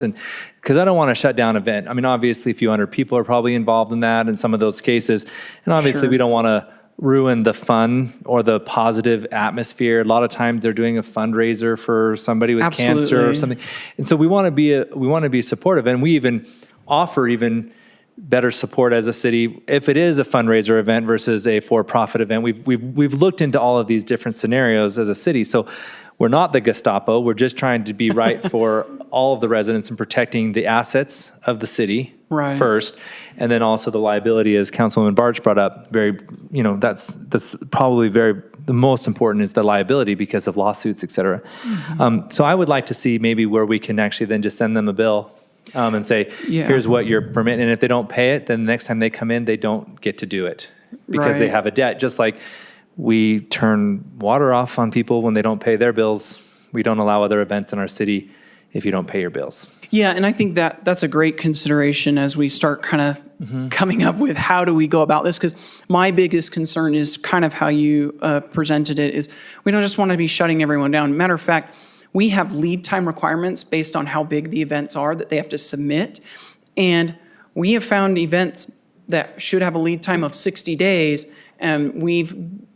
And because I don't want to shut down an event. I mean, obviously a few hundred people are probably involved in that in some of those cases. And obviously Sure. we don't want to ruin the fun or the positive atmosphere. A lot of times they're doing a fundraiser for somebody with cancer or Absolutely. something. And so we want to be supportive, and we even offer even better support as a city if it is a fundraiser event versus a for-profit event. We've looked into all of these different scenarios as a city. So we're not the Gestapo. We're just trying to be right for all of the residents and protecting the assets of the city Right. first, and then also the liability, as Councilwoman Barch brought up. That's probably the most important is the liability because of lawsuits, et cetera. So I would like to see maybe where we can actually then just send them a bill and say, Yeah. here's what your permit, and if they don't pay it, then the next time they come in, they don't get to do it because they Right. have a debt. Just like we turn water off on people when they don't pay their bills, we don't allow other events in our city if you don't pay your bills. Yeah, and I think that's a great consideration as we start kind of coming up with how do we go about this, because my biggest concern is kind of how you presented it, is we don't just want to be shutting everyone down. Matter of fact, we have lead time requirements based on how big the events are that they have to submit, and we have found events that should have a lead time of 60 days, and we've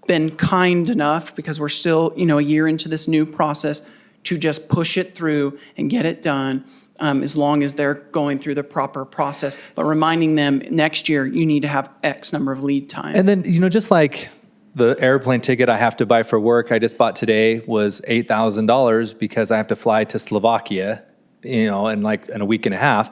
been kind enough, because we're still, a year into this new process, to just push it through and get it done, as long as they're going through the proper process. But reminding them, next year, you need to have X number of lead time. And then, just like the airplane ticket I have to buy for work, I just bought today, was $8,000 because I have to fly to Slovakia, in a week and a half.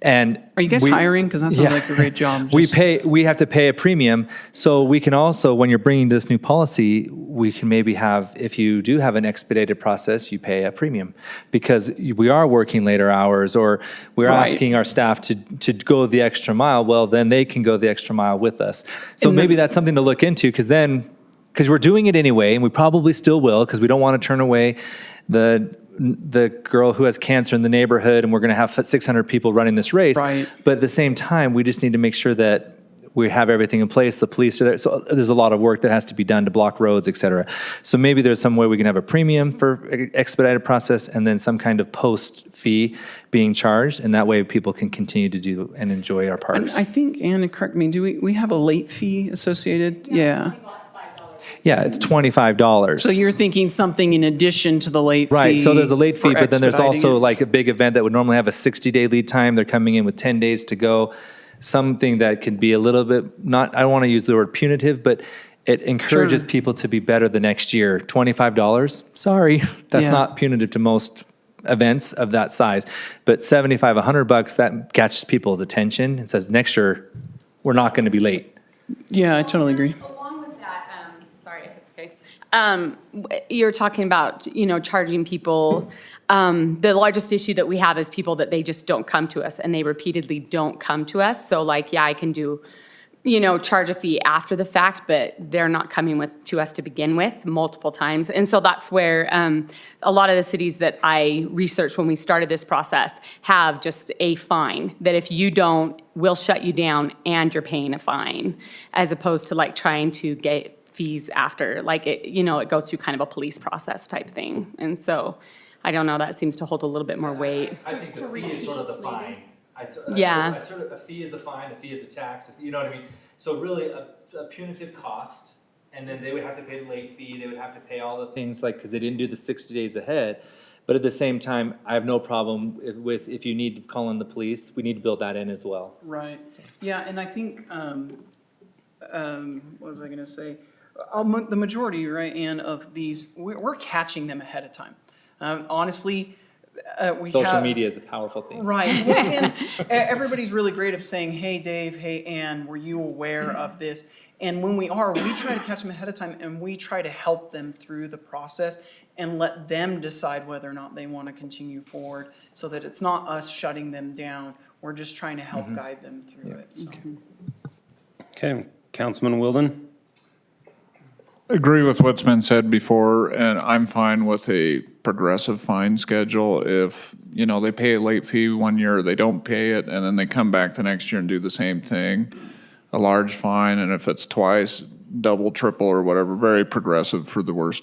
And Are you guys hiring? Because that sounds Yeah. like a great job. We have to pay a premium. So we can also, when you're bringing this new policy, we can maybe have, if you do have an expedited process, you pay a premium because we are working later hours, or we're Right. asking our staff to go the extra mile. Well, then they can go the extra mile with us. So maybe that's something to look into, because we're doing it anyway, and we probably still will, because we don't want to turn away the girl who has cancer in the neighborhood, and we're going to have 600 people running this race. Right. But at the same time, we just need to make sure that we have everything in place. The police are there. So there's a lot of work that has to be done to block roads, et cetera. So maybe there's some way we can have a premium for expedited process, and then some kind of post fee being charged. And that way people can continue to do and enjoy our parks. I think, Anna, correct me, do we have a late fee associated? Yeah. Yeah, it's $25. So you're thinking something in addition to the late fee? Right, so there's a late fee, for but then there's expediting also it? like a big event that would normally have a 60-day lead time. They're coming in with 10 days to go. Something that could be a little bit, I don't want to use the word punitive, but it encourages Sure. people to be better the next year. $25, sorry, that's Yeah. not punitive to most events of that size. But $75, $100, that catches people's attention and says, next year, we're not going to be late. Yeah, I totally agree. Along with that, sorry if it's okay. You're talking about, charging people. The largest issue that we have is people that they just don't come to us, and they repeatedly don't come to us. So I can do, charge a fee after the fact, but they're not coming to us to begin with multiple times. And so that's where a lot of the cities that I researched when we started this process have just a fine, that if you don't, we'll shut you down and you're paying a fine, as opposed to trying to get fees after. It goes through kind of a police process type thing. And so I don't know, that seems to hold a little bit more weight. I think the fee is sort of the fine. Yeah. A fee is a fine, a fee is a tax, you know what I mean? So really a punitive cost, and then they would have to pay the late fee, they would have to pay all the things because they didn't do the 60 days ahead. But at the same time, I have no problem with if you need to call in the police, we need to build that in as well. Right. Yeah, and I think, what was I going to say? The majority, right, Ann, of these, we're catching them ahead of time. Honestly, we have... Social media is a powerful thing. Right. Well, and everybody's really great of saying, hey, Dave, hey, Ann, were you aware of this? And when we try to catch them ahead of time, and we try to help them through the process and let them decide whether or not they want to continue forward, so that it's not us shutting them down. We're just trying to help guide them through it. So. Okay, Councilman Wilden? Agree with what's been said before, and I'm fine with a progressive fine schedule. If, they pay a late fee one year, they don't pay it, and then they come back the next year and do the same thing, a large fine, and if it's twice, double, triple, or whatever, very progressive for the worst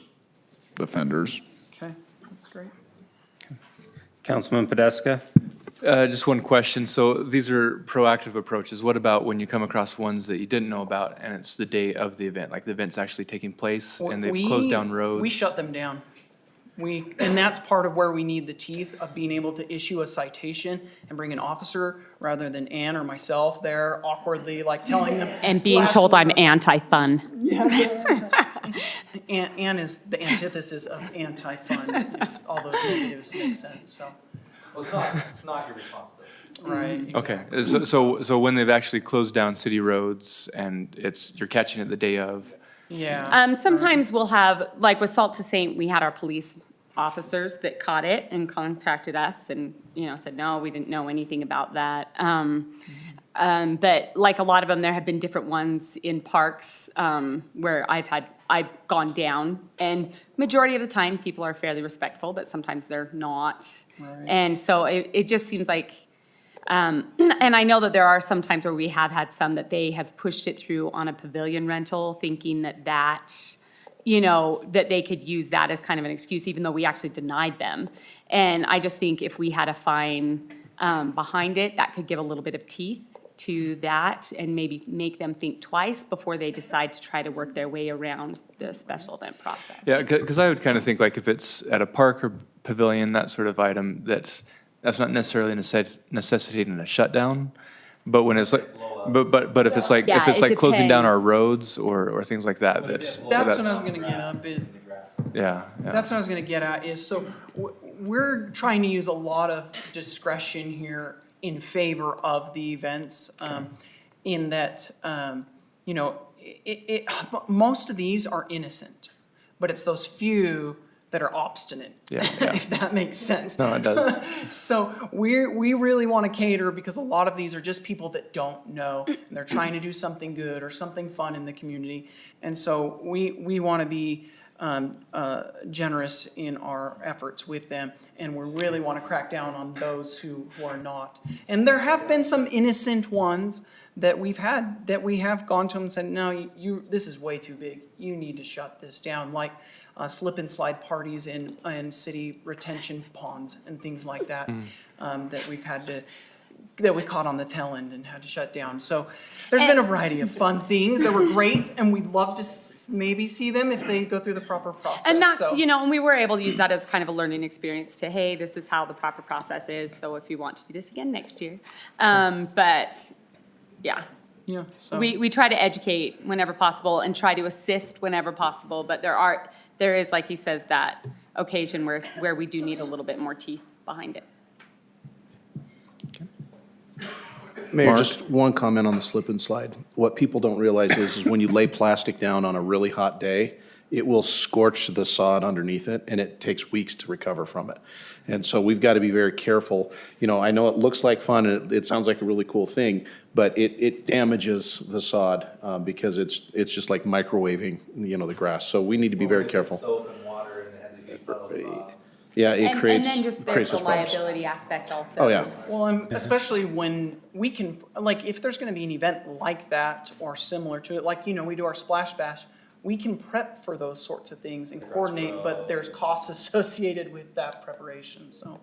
offenders. Okay, that's great. Councilman Podeska? Just one question. So these are proactive approaches. What about when you come across ones that you didn't know about and it's the day of the event, like the event's actually taking place and they've closed down roads? We shut them down. And that's part of where we need the teeth of being able to issue a citation and bring an officer rather than Ann or myself there awkwardly like telling them. And being told I'm anti-fun. Ann is the antithesis of anti-fun, if all those negatives make sense, so. Well, it's not your responsibility. Right. Okay, so when they've actually closed down city roads and you're catching it the day of, Yeah. Sometimes we'll have, like with Salt to Saint, we had our police officers that caught it and contacted us and, said, no, we didn't know anything about that. But like a lot of them, there have been different ones in parks where I've gone down, and majority of the time, people are fairly respectful, but sometimes they're not. And so it just seems like, and I know that there are some times where we have had some that they have pushed it through on a pavilion rental, thinking that they could use that as kind of an excuse, even though we actually denied them. And I just think if we had a fine behind it, that could give a little bit of teeth to that and maybe make them think twice before they decide to try to work their way around the special event process. yeah, because I would kind of think like if it's at a park or pavilion, that sort of item, that's not necessarily necessitating a shutdown. But when it's like, but if it's like, Yeah, if it's it like closing down our depends. roads or things like that, That's what I was gonna get up. Yeah. That's what I was gonna get at is, so we're trying to use a lot of discretion here in favor of the events, in that, most of these are innocent, but it's those few that are obstinate. Yeah. If that makes sense. No, it does. So we really want to cater, because a lot of these are just people that don't know, and they're trying to do something good or something fun in the community. And so we want to be generous in our efforts with them, and we really want to crack down on those who are not. And there have been some innocent ones that we have gone to them and said, no, this is way too big. You need to shut this down, like slip and slide parties in city retention ponds and things like that, that we caught on the tail end and had to shut down. So there's been a variety of fun things that were great, and we'd love to maybe see them if they go through the proper process. And that's, So- and we were able to use that as kind of a learning experience to, hey, this is how the proper process is, so if you want to do this again next year. But, yeah. Yeah, so. We try to educate whenever possible and try to assist whenever possible, but there is, like he says, that occasion where we do need a little bit more teeth behind it. Mayor, Mark? just one comment on the slip and slide. What people don't realize is when you lay plastic down on a really hot day, it will scorch the sod underneath it, and it takes weeks to recover from it. And so we've got to be very careful. I know it looks like fun, and it sounds like a really cool thing, but it damages the sod because it's just like microwaving, the grass. So we need to be very careful. Soap and water and it has a big puddle. Yeah, it creates And then just there's creates the those problems. liability aspect also. Oh, yeah. Well, and especially when we can, like, if there's gonna be an event like that or similar to it, like, we do our splash bash, we can prep for those sorts of things and coordinate, but there's costs associated with that preparation, so.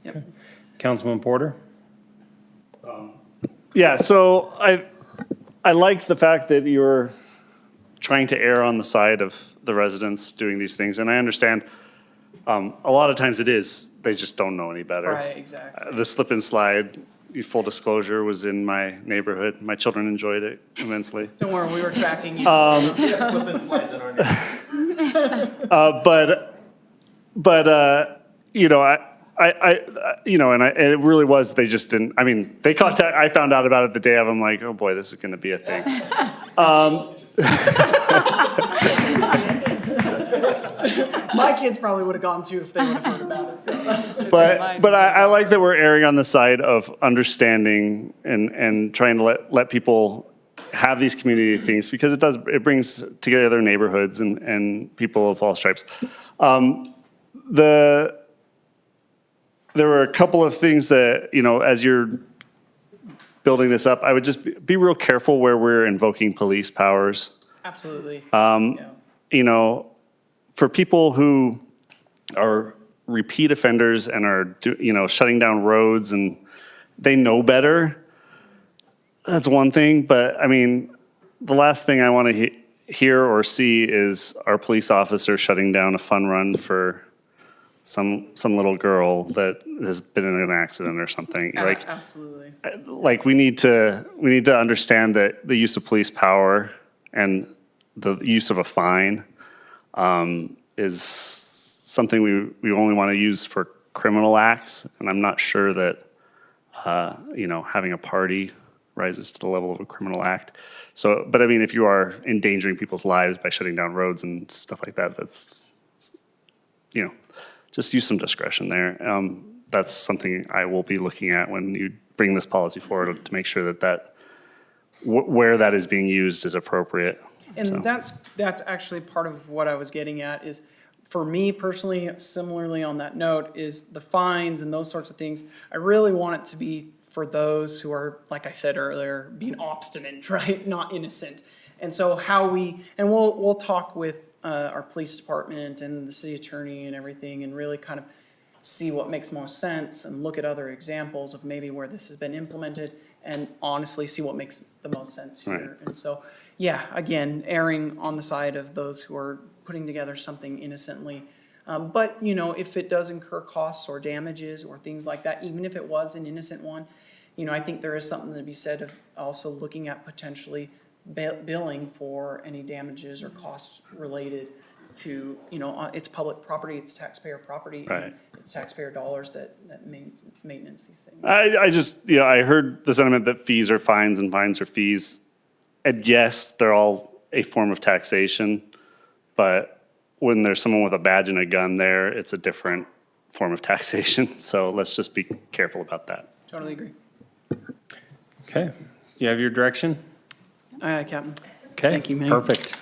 Yep. Councilman Porter? Yeah, so I like the fact that you're trying to err on the side of the residents doing these things, and I understand a lot of times they just don't know any better. Right, exactly. The slip and slide, full disclosure, was in my neighborhood. My children enjoyed it immensely. Don't worry, we were tracking you. But and it really was, they just didn't, I found out about it the day of, I'm like, oh boy, this is gonna be a thing. My kids probably would have gone too if they would have heard about it, so. But I like that we're erring on the side of understanding and trying to let people have these community things, because it brings together neighborhoods and people of all stripes. There were a couple of things that, as you're building this up, I would just be real careful where we're invoking police powers. Absolutely. For people who are repeat offenders and are, shutting down roads and they know better, that's one thing. But I mean, the last thing I want to hear or see is our police officer shutting down a fun run for some little girl that has been in an accident or something. Absolutely. Like we need to understand that the use of police power and the use of a fine is something we only want to use for criminal acts, and I'm not sure that having a party rises to the level of a criminal act. So, but I mean, if you are endangering people's lives by shutting down roads and stuff like that, that's just use some discretion there. That's something I will be looking at when you bring this policy forward to make sure that where that is being used is appropriate. And So. that's actually part of what I was getting at is, for me personally, similarly on that note, is the fines and those sorts of things. I really want it to be for those who are, like I said earlier, being obstinate, right? Not innocent. And so we'll talk with our police department and the city attorney and everything, and really kind of see what makes most sense and look at other examples of maybe where this has been implemented, and honestly see what makes the most sense here. Right. And so, yeah, again, erring on the side of those who are putting together something innocently. But, if it does incur costs or damages or things like that, even if it was an innocent one, I think there is something to be said of also looking at potentially billing for any damages or costs related to, it's public property, it's taxpayer property. Right. And it's taxpayer dollars that maintenance these things. I just, I heard the sentiment that fees are fines and fines are fees. And yes, they're all a form of taxation, but when there's someone with a badge and a gun there, it's a different form of taxation. So let's just be careful about that. Totally agree. Okay. You have your direction? Aye, aye, Captain. Okay. Thank you, ma'am. Perfect.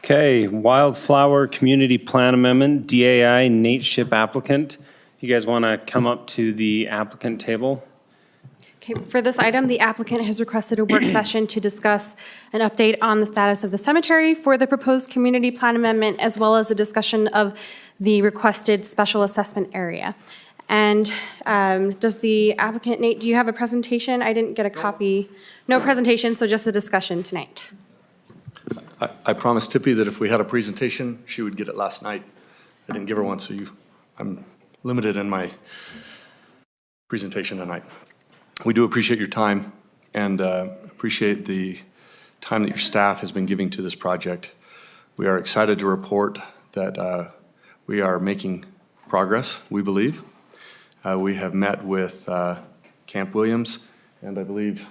Okay, Wildflower Community Plan Amendment, DAI Nate Ship applicant. You guys want to come up to the applicant table? Okay, for this item, the applicant has requested a work session to discuss an update on the status of the cemetery for the proposed community plan amendment, as well as a discussion of the requested special assessment area. And does the applicant, Nate, do you have a presentation? I didn't get a copy. No presentation, so just a discussion tonight. I promised Tippy that if we had a presentation, she would get it last night. I didn't give her one, so I'm limited in my presentation tonight. We do appreciate your time and appreciate the time that your staff has been giving to this project. We are excited to report that we are making progress, we believe. We have met with Camp Williams, and I believe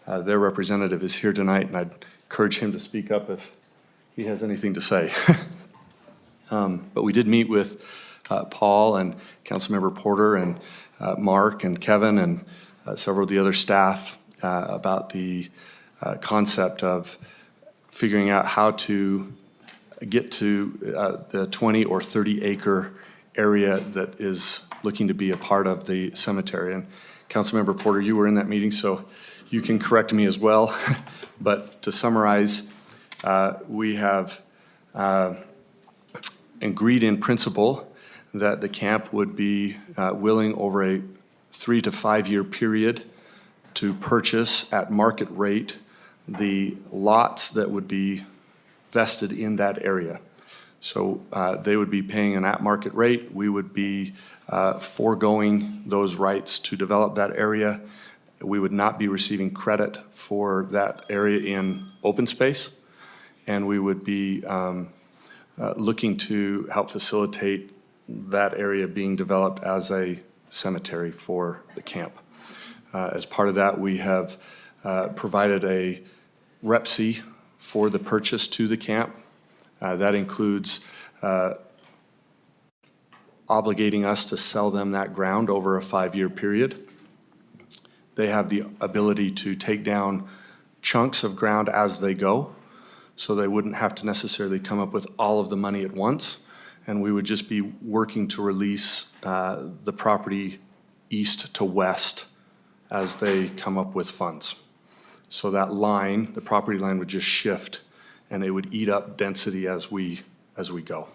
their representative is here tonight, and I'd encourage him to speak up if he has anything to say. But we did meet with Paul and Councilmember Porter and Mark and Kevin and several of the other staff about the concept of figuring out how to get to the 20 or 30 acre area that is looking to be a part of the cemetery. And Councilmember Porter, you were in that meeting, so you can correct me as well. But to summarize, we have agreed in principle that the camp would be willing over a 3 to 5 year period to purchase at market rate the lots that would be vested in that area. So they would be paying an at-market rate. We would be foregoing those rights to develop that area. We would not be receiving credit for that area in open space, and we would be looking to help facilitate that area being developed as a cemetery for the camp. As part of that, we have provided a REPC for the purchase to the camp. That includes obligating us to sell them that ground over a 5 year period. They have the ability to take down chunks of ground as they go, so they wouldn't have to necessarily come up with all of the money at once, and we would just be working to release the property east to west as they come up with funds. So that line, the property line, would just shift, and it would eat up density as we go.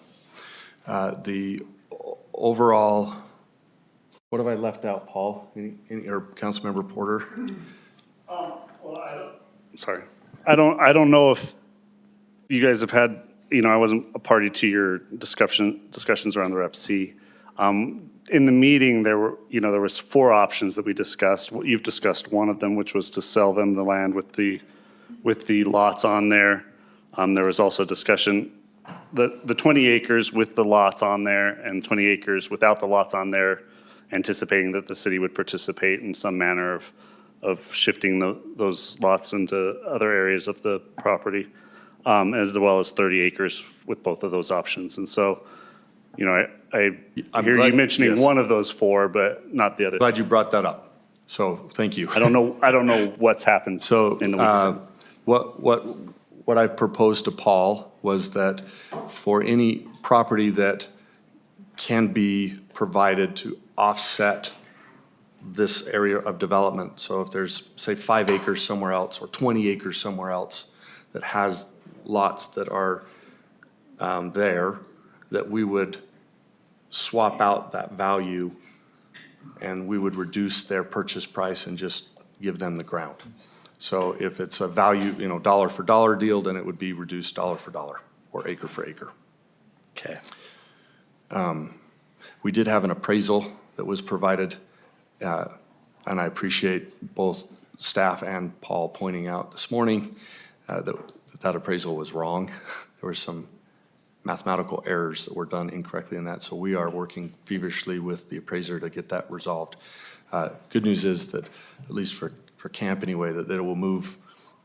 The overall, what have I left out, Paul? Or Councilmember Porter? Sorry. I don't know if you guys have had, I wasn't a party to your discussions around the Rep C. In the meeting, there was 4 options that we discussed. You've discussed one of them, which was to sell them the land with the lots on there. There was also discussion, the 20 acres with the lots on there and 20 acres without the lots on there, anticipating that the city would participate in some manner of shifting those lots into other areas of the property, as well as 30 acres with both of those options. And so, I hear you glad- mentioning yes. one of those 4, but not the other. Glad you brought that up. So, thank you. I don't know what's happened So, in the weeks since. what I proposed to Paul was that for any property that can be provided to offset this area of development, so if there's, say, 5 acres somewhere else or 20 acres somewhere else that has lots that are there, that we would swap out that value and we would reduce their purchase price and just give them the ground. So if it's a value, dollar for dollar deal, then it would be reduced dollar for dollar or acre for acre. Okay. We did have an appraisal that was provided, and I appreciate both staff and Paul pointing out this morning that appraisal was wrong. There were some mathematical errors that were done incorrectly in that, so we are working feverishly with the appraiser to get that resolved. Good news is that, at least for camp anyway, that it will move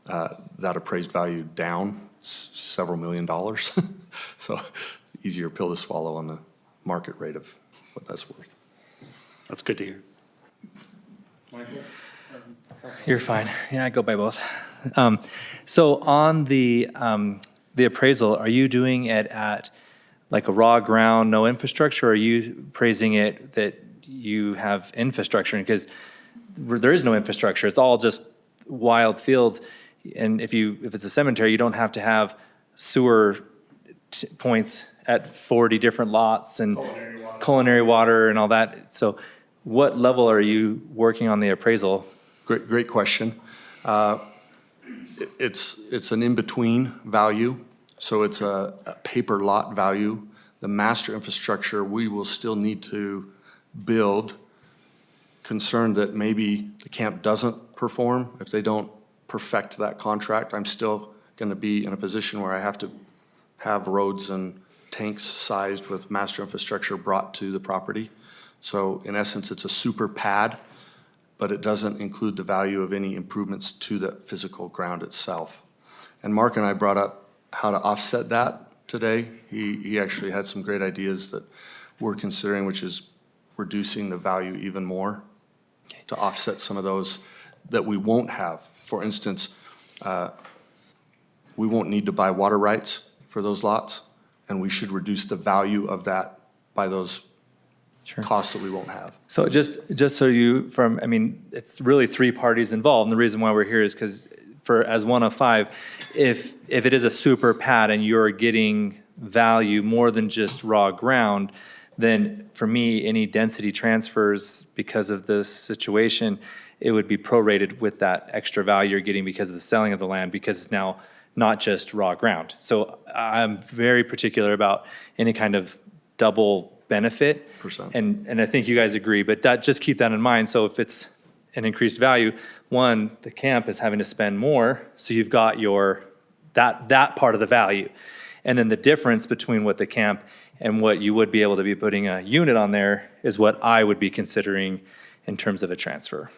that appraised value down several $million. So easier pill to swallow on the market rate of what that's worth. That's good to hear. You're fine. Yeah, I go by both. So on the appraisal, are you doing it at like a raw ground, no infrastructure, or are you appraising it that you have infrastructure? Because there is no infrastructure. It's all just wild fields. And if it's a cemetery, you don't have to have sewer points at 40 different lots and culinary water and all that. So what level are you working on the appraisal? Great question. It's an in-between value, so it's a paper lot value. The master infrastructure, we will still need to build, concerned that maybe the camp doesn't perform. If they don't perfect that contract, I'm still going to be in a position where I have to have roads and tanks sized with master infrastructure brought to the property. So in essence, it's a super pad, but it doesn't include the value of any improvements to the physical ground itself. And Mark and I brought up how to offset that today. He actually had some great ideas that we're considering, which is reducing the value even more to offset some of those that we won't have. For instance, we won't need to buy water rights for those lots, and we should reduce the value of that by those costs that we won't have. So just so it's really 3 parties involved. And the reason why we're here is because as one of 5, if it is a super pad and you're getting value more than just raw ground, then for me, any density transfers because of this situation, it would be prorated with that extra value you're getting because of the selling of the land, because it's now not just raw ground. So I'm very particular about any kind of double benefit. And I think you guys agree, but just keep that in mind. So if it's an increased value, one, the camp is having to spend more, so you've got that part of the value. And then the difference between what the camp and what you would be able to be putting a unit on there is what I would be considering in terms of a transfer.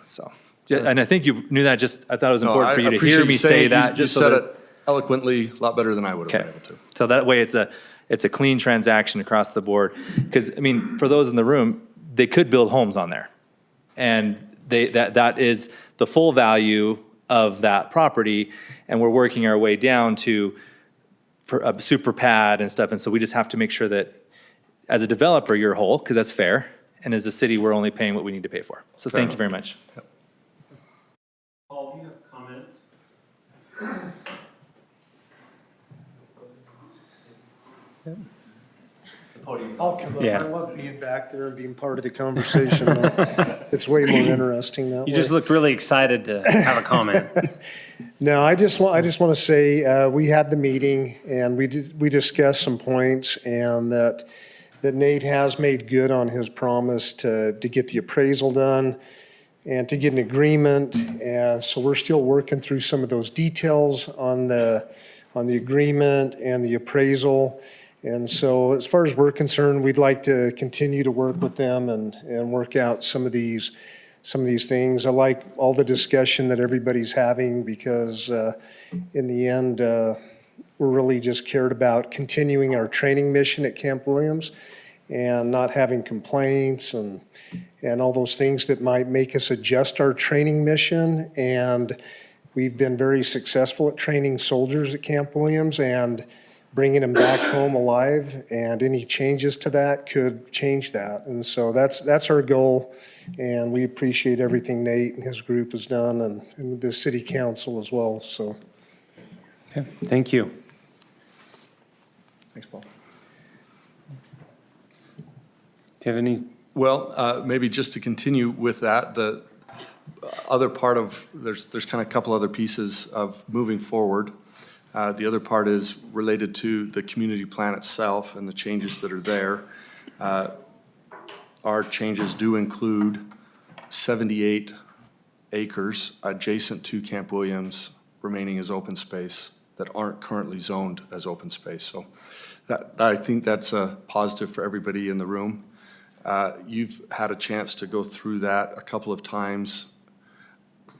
So, and I think you knew that, I thought it was important for you to hear me say that. You said it eloquently, a lot better than I would have been able to. So that way it's a clean transaction across the board. Because, for those in the room, they could build homes on there. And that is the full value of that property. And we're working our way down to a super pad and stuff. And so we just have to make sure that as a developer, you're whole, because that's fair. And as a city, we're only paying what we need to pay for. So thank you very much. Paul, do you have a comment? I'll come up. Yeah. I love being back there and being part of the conversation. Though. It's way more interesting that way. You just looked really excited to have a comment. No, I just want to say we had the meeting and we discussed some points, and that Nate has made good on his promise to get the appraisal done and to get an agreement. And so we're still working through some of those details on the agreement and the appraisal. And so as far as we're concerned, we'd like to continue to work with them and work out some of these things. I like all the discussion that everybody's having, because in the end, we're really just cared about continuing our training mission at Camp Williams and not having complaints and all those things that might make us adjust our training mission. And we've been very successful at training soldiers at Camp Williams and bringing them back home alive, and any changes to that could change that. And so that's our goal, and we appreciate everything Nate and his group has done, and the city council as well, so. Okay, thank you. Thanks, Paul. Do you have any? Well, maybe just to continue with that, the other part of, there's kind of a couple other pieces of moving forward. The other part is related to the community plan itself and the changes that are there. Our changes do include 78 acres adjacent to Camp Williams remaining as open space that aren't currently zoned as open space. So I think that's a positive for everybody in the room. You've had a chance to go through that a couple of times.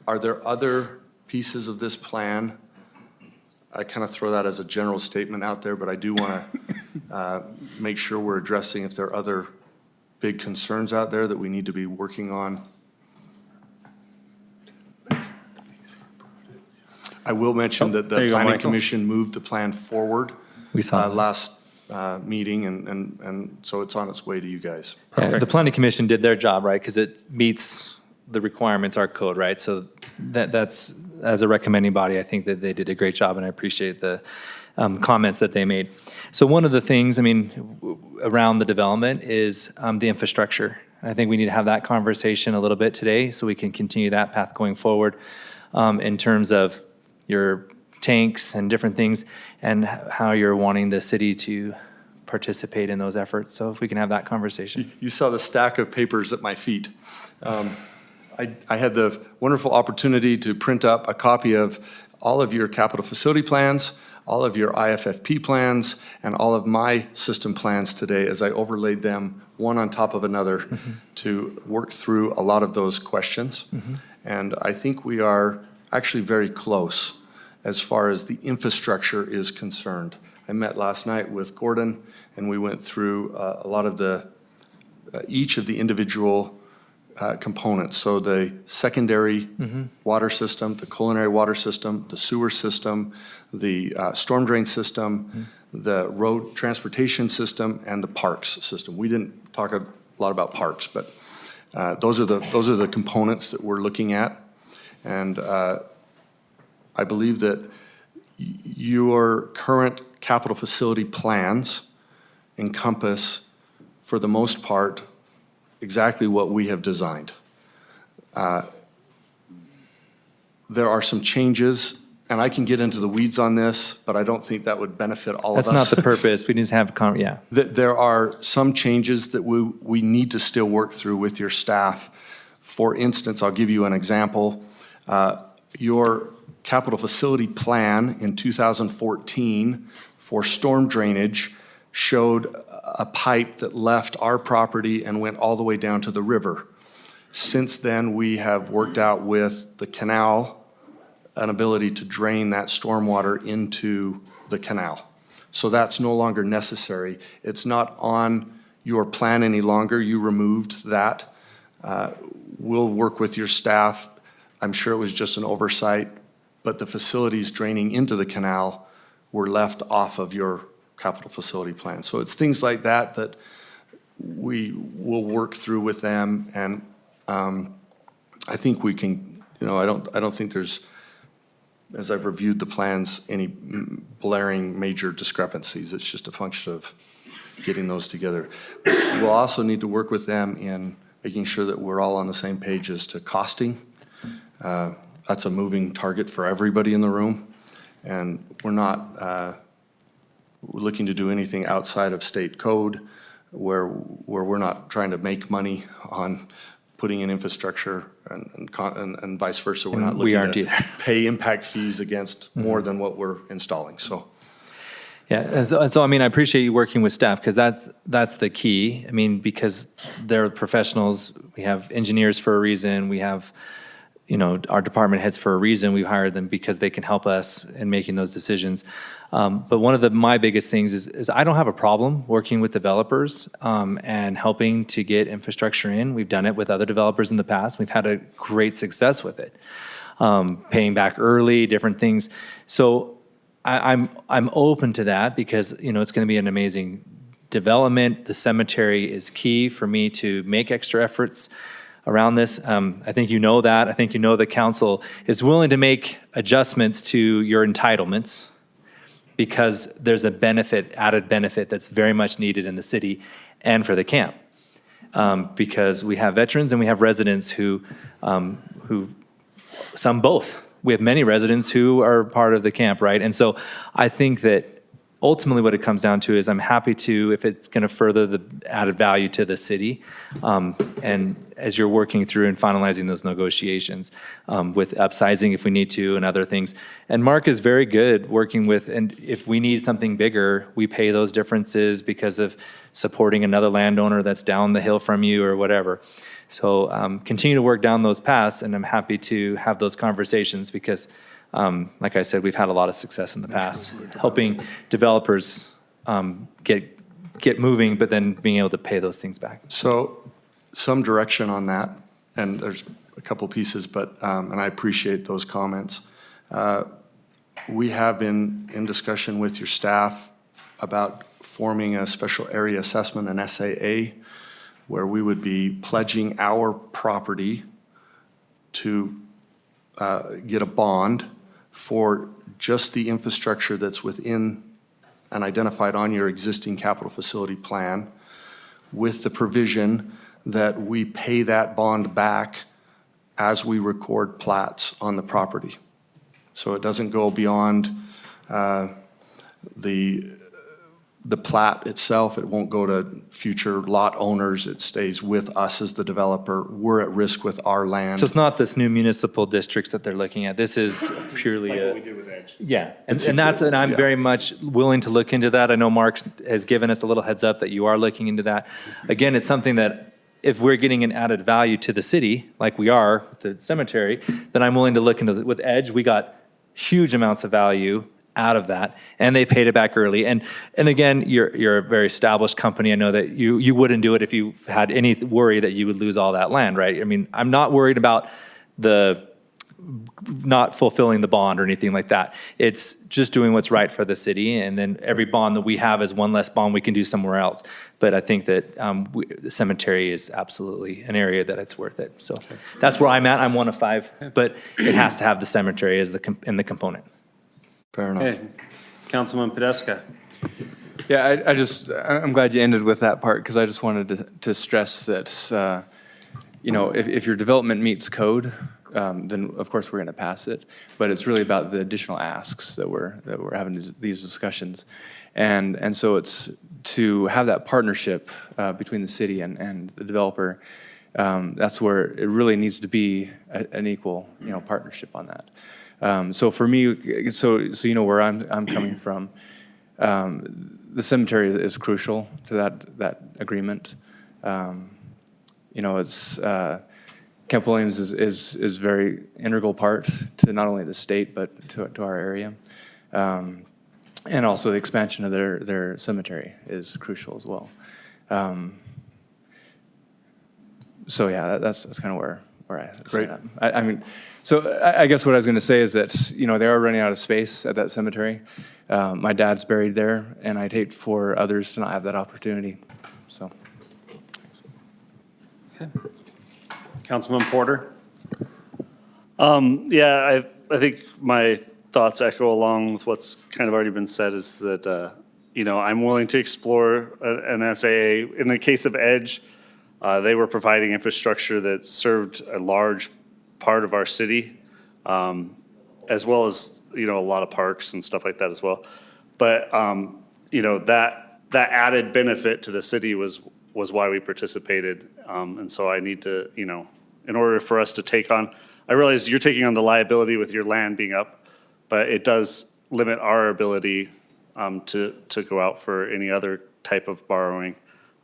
Are there other pieces of this plan? I kind of throw that as a general statement out there, but I do want to make sure we're addressing if there are other big concerns out there that we need to be working on. I will mention that there the you go, Planning Michael. Commission moved the plan forward. We saw that. Last meeting, and so it's on its way to you guys. Yeah, the planning commission did their job, right? Because it meets the requirements, our code, right? So that's, as a recommending body, I think that they did a great job, and I appreciate the comments that they made. So one of the things, I mean, around the development is the infrastructure. I think we need to have that conversation a little bit today so we can continue that path going forward in terms of your tanks and different things and how you're wanting the city to participate in those efforts. So if we can have that conversation. You saw the stack of papers at my feet. I had the wonderful opportunity to print up a copy of all of your capital facility plans, all of your IFFP plans, and all of my system plans today as I overlaid them one on top of another to work through a lot of those questions. And I think we are actually very close as far as the infrastructure is concerned. I met last night with Gordon, and we went through a lot of the, each of the individual components. So the secondary water system, the culinary water system, the sewer system, the storm drain system, the road transportation system, and the parks system. We didn't talk a lot about parks, but those are the components that we're looking at. And I believe that your current capital facility plans encompass, for the most part, exactly what we have designed. There are some changes, and I can get into the weeds on this, but I don't think that would benefit all of us. That's not the purpose. We just have, yeah. There are some changes that we need to still work through with your staff. For instance, I'll give you an example. Your capital facility plan in 2014 for storm drainage showed a pipe that left our property and went all the way down to the river. Since then, we have worked out with the canal an ability to drain that stormwater into the canal. So that's no longer necessary. It's not on your plan any longer. You removed that. We'll work with your staff. I'm sure it was just an oversight, but the facilities draining into the canal were left off of your capital facility plan. So it's things like that that we will work through with them, and I think we can, I don't think there's, as I've reviewed the plans, any blaring major discrepancies. It's just a function of getting those together. We'll also need to work with them in making sure that we're all on the same page as to costing. That's a moving target for everybody in the room, and we're not looking to do anything outside of state code where we're not trying to make money on putting in infrastructure and vice versa. We're not we looking aren't to either. pay impact fees against more than what we're installing, so. Yeah, and so I mean, I appreciate you working with staff, because that's the key. I mean, because they're professionals, we have engineers for a reason, we have, our department heads for a reason. We've hired them because they can help us in making those decisions. But one of my biggest things is I don't have a problem working with developers and helping to get infrastructure in. We've done it with other developers in the past. We've had a great success with it, paying back early, different things. So I'm open to that because, it's going to be an amazing development. The cemetery is key for me to make extra efforts around this. I think you know that. I think you know the council is willing to make adjustments to your entitlements because there's a added benefit that's very much needed in the city and for the camp. Because we have veterans and we have residents who some both. We have many residents who are part of the camp, right? And so I think that ultimately what it comes down to is I'm happy to, if it's going to further the added value to the city, and as you're working through and finalizing those negotiations with upsizing if we need to and other things. And Mark is very good working with, and if we need something bigger, we pay those differences because of supporting another landowner that's down the hill from you or whatever. So continue to work down those paths, and I'm happy to have those conversations because, like I said, we've had a lot of success in the past, helping developers get moving, but then being able to pay those things back. So some direction on that, and there's a couple pieces, but, and I appreciate those comments. We have been in discussion with your staff about forming a special area assessment, an SAA, where we would be pledging our property to get a bond for just the infrastructure that's within and identified on your existing capital facility plan, with the provision that we pay that bond back as we record plats on the property. So it doesn't go beyond the plat itself. It won't go to future lot owners. It stays with us as the developer. We're at risk with our land. So it's not this new municipal districts that they're looking at. This is purely Like what we do with Edge. Yeah, and I'm very much willing to look into that. I know Mark has given us a little heads up that you are looking into that. Again, it's something that if we're getting an added value to the city, like we are with the cemetery, then I'm willing to look into it. With Edge, we got huge amounts of value out of that, and they paid it back early. And again, you're a very established company. I know that you wouldn't do it if you had any worry that you would lose all that land, right? I mean, I'm not worried about the not fulfilling the bond or anything like that. It's just doing what's right for the city, and then every bond that we have is one less bond we can do somewhere else. But I think that the cemetery is absolutely an area that it's worth it. So that's where I'm at. I'm 1 of 5, but it has to have the cemetery as the component. Fair enough. Okay, Councilman Podeska. Yeah, I'm glad you ended with that part, because I just wanted to stress that, if your development meets code, then of course we're going to pass it. But it's really about the additional asks that we're having these discussions, and so it's to have that partnership between the city and the developer. That's where it really needs to be an equal, partnership on that. So for me, so you know where I'm coming from. The cemetery is crucial to that agreement. It's Kemp Williams is very integral part to not only the state but to our area, and also the expansion of their cemetery is crucial as well. So yeah, that's kind of where I Great. I mean, so I guess what I was going to say is that they are running out of space at that cemetery. My dad's buried there, and I'd hate for others to not have that opportunity. So. Councilman Porter. Yeah, I think my thoughts echo along with what's kind of already been said, is that I'm willing to explore an SAA. In the case of Edge, they were providing infrastructure that served a large part of our city, as well as, a lot of parks and stuff like that as well. But, that added benefit to the city was why we participated. And so I need to, in order for us to take on, I realize you're taking on the liability with your land being up, but it does limit our ability to go out for any other type of borrowing.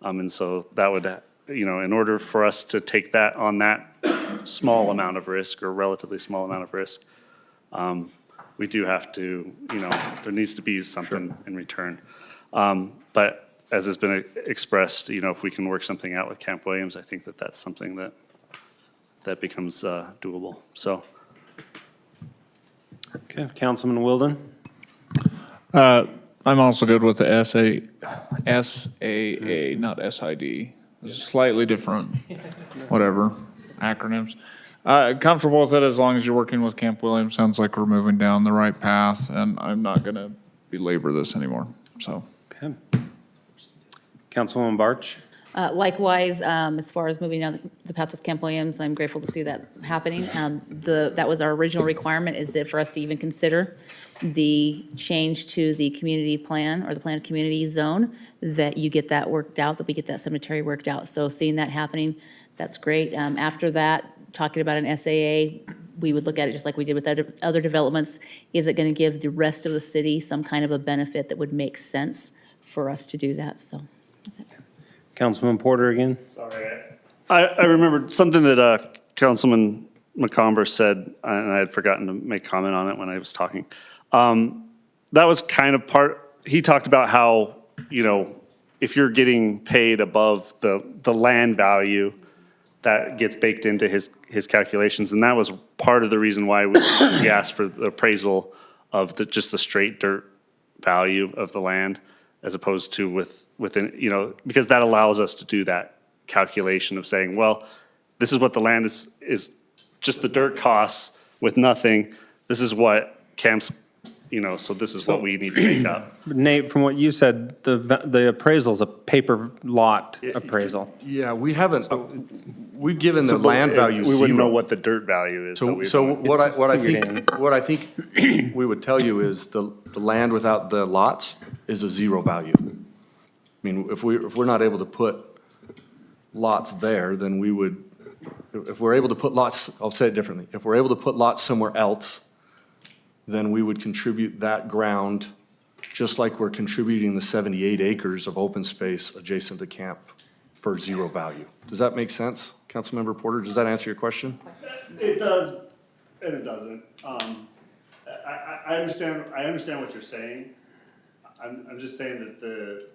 And so that would, in order for us to take that on that small amount of risk or relatively small amount of risk, we do have to, there needs to be something in return. But as has been expressed, if we can work something out with Camp Williams, I think that that's something that becomes doable. So. Okay, Councilman Wilden? I'm also good with the SAA, not SID. It's slightly different, whatever, acronyms. Comfortable with it as long as you're working with Camp Williams. Sounds like we're moving down the right path, and I'm not going to belabor this anymore, so. Okay. Councilwoman Barch? Likewise, as far as moving down the path with Camp Williams, I'm grateful to see that happening. That was our original requirement, is that for us to even consider the change to the community plan or the planned community zone, that you get that worked out, that we get that cemetery worked out. So seeing that happening, that's great. After that, talking about an SAA, we would look at it just like we did with other developments. Is it going to give the rest of the city some kind of a benefit that would make sense for us to do that? So that's it. Councilman Porter again? Sorry. I remembered something that Councilman McComber said, and I had forgotten to make comment on it when I was talking. That was kind of he talked about how, if you're getting paid above the land value, that gets baked into his calculations. And that was part of the reason why we asked for the appraisal of just the straight dirt value of the land, as opposed to within, because that allows us to do that calculation of saying, well, this is what the land is just the dirt costs with nothing. This is what Camp's, so this is what we need to make up. Nate, from what you said, the appraisal is a paper lot appraisal. Yeah, we haven't, we've given the land value We wouldn't know zero. what the dirt value is. So what I think we would tell you is the land without the lots is a zero value. I mean, if we're not able to put lots there, then we would, if we're able to put lots, I'll say it differently. If we're able to put lots somewhere else, then we would contribute that ground, just like we're contributing the 78 acres of open space adjacent to camp for zero value. Does that make sense, Councilmember Porter? Does that answer your question? It does, and it doesn't. I understand what you're saying. I'm just saying that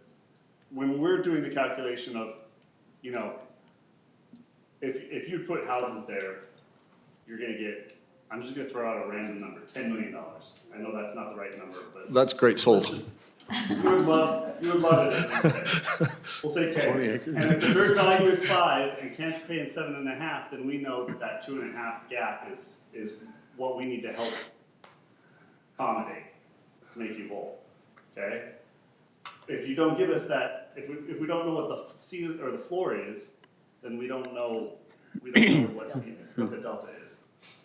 when we're doing the calculation of, if you put houses there, you're gonna get, I'm just gonna throw out a random number, $10 million. I know that's not the right number, but. That's great, sold. You would love it. We'll say 10. And if the dirt value is 5 and Camp's paying 7.5, then we know that 2.5 gap is what we need to help accommodate to make you whole, okay? If you don't give us that, if we don't know what the ceiling or the floor is, then we don't know what the delta is.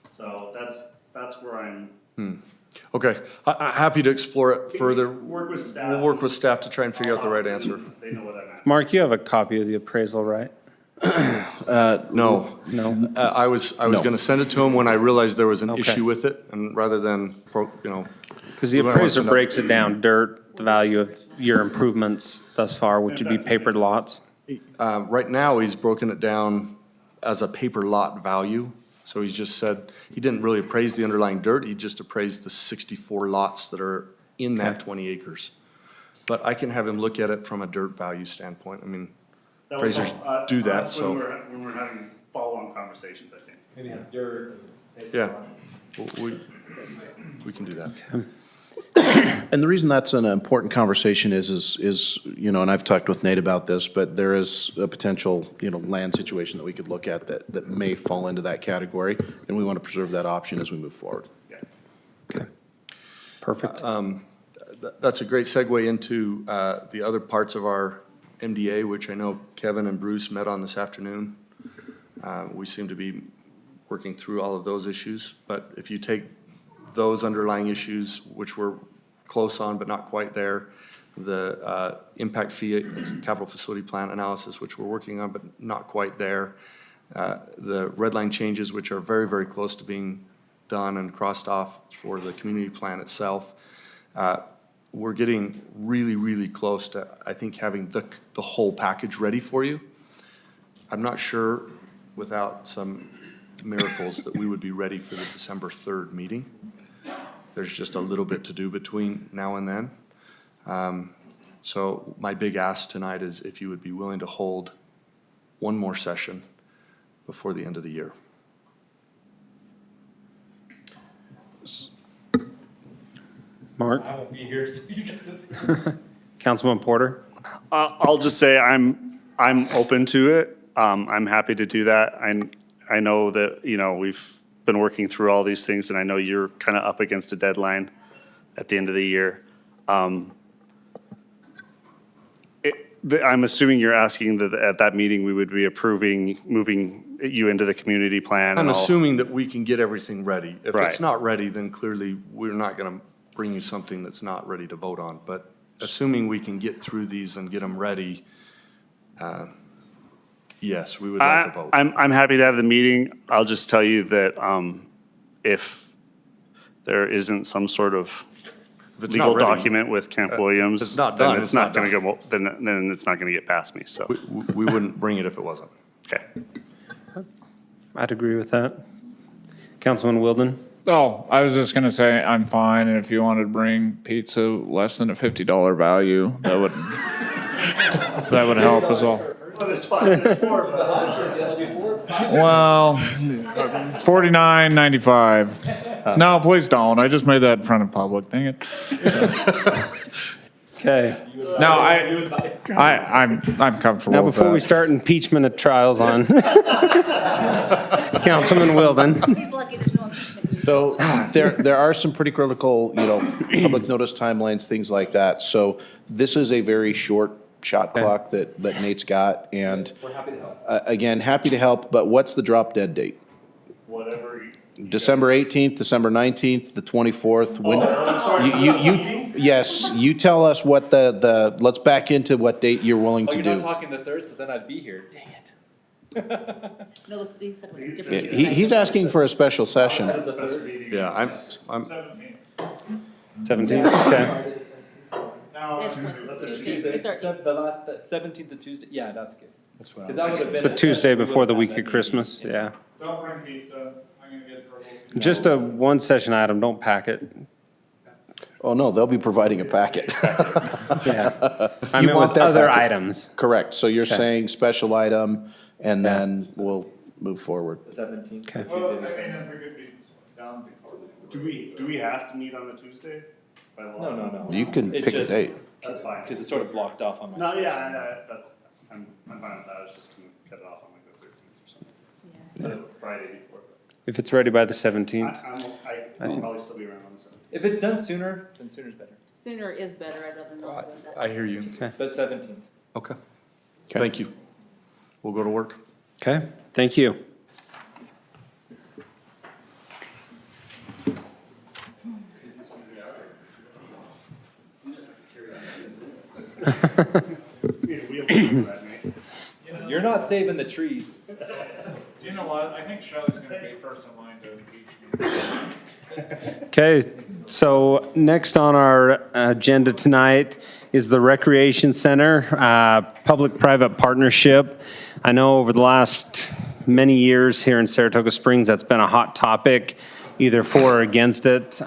So that's where I'm. Okay, I'm happy to explore it further. Work with staff. We'll work with staff to try and figure out the right answer. They know what I meant. Mark, you have a copy of the appraisal, right? No. No? I was gonna send it to him when I realized there was an issue with it, and rather than, Because the We might wanna appraiser send out- breaks it down, dirt, the value of your improvements thus far, which would be papered lots. right now, he's broken it down as a paper lot value. So he's just said, he didn't really appraise the underlying dirt, he just appraised the 64 lots that are in that 20 acres. But I can have him look at it from a dirt value standpoint. I mean, That was appraisers all- do that, that's so. when we're having follow-on conversations, I think. Yeah, we can do that. And the reason that's an important conversation is, and I've talked with Nate about this, but there is a potential, land situation that we could look at that may fall into that category, and we want to preserve that option as we move forward. Perfect. that's a great segue into the other parts of our MDA, which I know Kevin and Bruce met on this afternoon. We seem to be working through all of those issues, but if you take those underlying issues, which we're close on but not quite there, the impact fee, capital facility plan analysis, which we're working on but not quite there, the red line changes, which are very, very close to being done and crossed off for the community plan itself. We're getting really, really close to, I think, having the whole package ready for you. I'm not sure without some miracles that we would be ready for the December 3rd meeting. There's just a little bit to do between now and then. So my big ask tonight is if you would be willing to hold one more session before the end of the year. Mark? I won't be here, so you guys. Councilman Porter? I'll just say I'm open to it. I'm happy to do that. I know that, we've been working through all these things, and I know you're kind of up against a deadline at the end of the year. I'm assuming you're asking that at that meeting, we would be approving moving you into the community plan. I'm and all. assuming that we can get everything ready. If Right. it's not ready, then clearly we're not going to bring you something that's not ready to vote on. But assuming we can get through these and get them ready, yes, we would like a vote. I'm happy to have the meeting. I'll just tell you that if there isn't some sort of If it's not legal ready, document with Camp Williams, it's not then done, it's it's not not going to go. Then it's not going to get past me. So We wouldn't bring it if it wasn't. okay. I'd agree with that. Councilman Wilden? Oh, I was just gonna say, I'm fine, and if you wanted to bring pizza less than a $50 value, that would help as well. Well, $49.95. No, please don't. I just made that in front of public. Dang it. Okay. No, I'm comfortable Now, with before we that. start impeachment of trials on Councilman Wilden. So there are some pretty critical, public notice timelines, things like that. So this is a very short shot clock that Nate's got, and We're happy to help. again, happy to help, but what's the drop dead date? Whatever. December 18th, December 19th, the 24th? When yes, you tell us what let's back into what date you're willing Oh, to you're do. not talking the 3rd, so then I'd be here. Dang it. No, these are Yeah, different. He's asking for a special session. Yeah, I'm 17th, okay. It's Tuesday. It's our, The last, 17th to Tuesday, yeah, that's good. Because that would have been. It's the Tuesday before the week of Christmas, yeah. Don't bring pizza. I'm gonna get purple. Just a one session item, don't pack it. Oh, no, they'll be providing a packet. Yeah. I You meant want with that other packet. items. Correct. So you're Okay. saying special item, and then we'll move forward. The 17th. Okay. Tuesday, the 17th. we could be down before. Do we have to meet on a Tuesday? By law? No. You can It's pick a just- date. That's fine. Because it's sort of blocked off on my. No, schedule. that's I'm fine with that. I was just gonna cut it off on like the 13th or something. The Friday before. If it's ready by the 17th. I'll probably still be around on the 17th. If it's done sooner, then sooner's better. sooner is better, I'd rather not do that. I hear you. But 17th. Okay. Thank you. We'll go to work. Okay, thank you. You're not saving the trees. You know what? I think Shelley's gonna be first in line to impeach me. Okay, so next on our agenda tonight is the Recreation Center, public-private partnership. I know over the last many years here in Saratoga Springs, that's been a hot topic, either for or against it.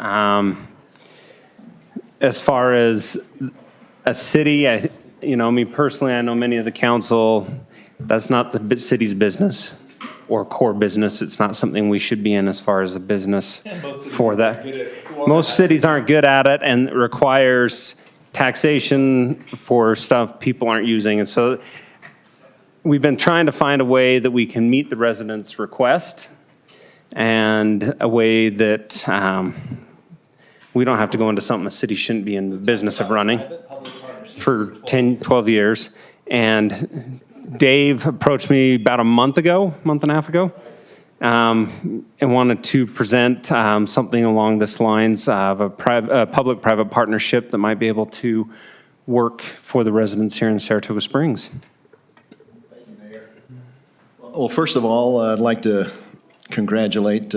As far as a city, me personally, I know many of the council, that's not the city's business or core business. It's not something we should be in as far as a business for that. Most cities aren't good at it, and it requires taxation for stuff people aren't using. And so we've been trying to find a way that we can meet the residents' request and a way that we don't have to go into something a city shouldn't be in the business of running for 10, 12 years. And Dave approached me about a month and a half ago, and wanted to present something along this lines of a public-private partnership that might be able to work for the residents here in Saratoga Springs. Well, first of all, I'd like to congratulate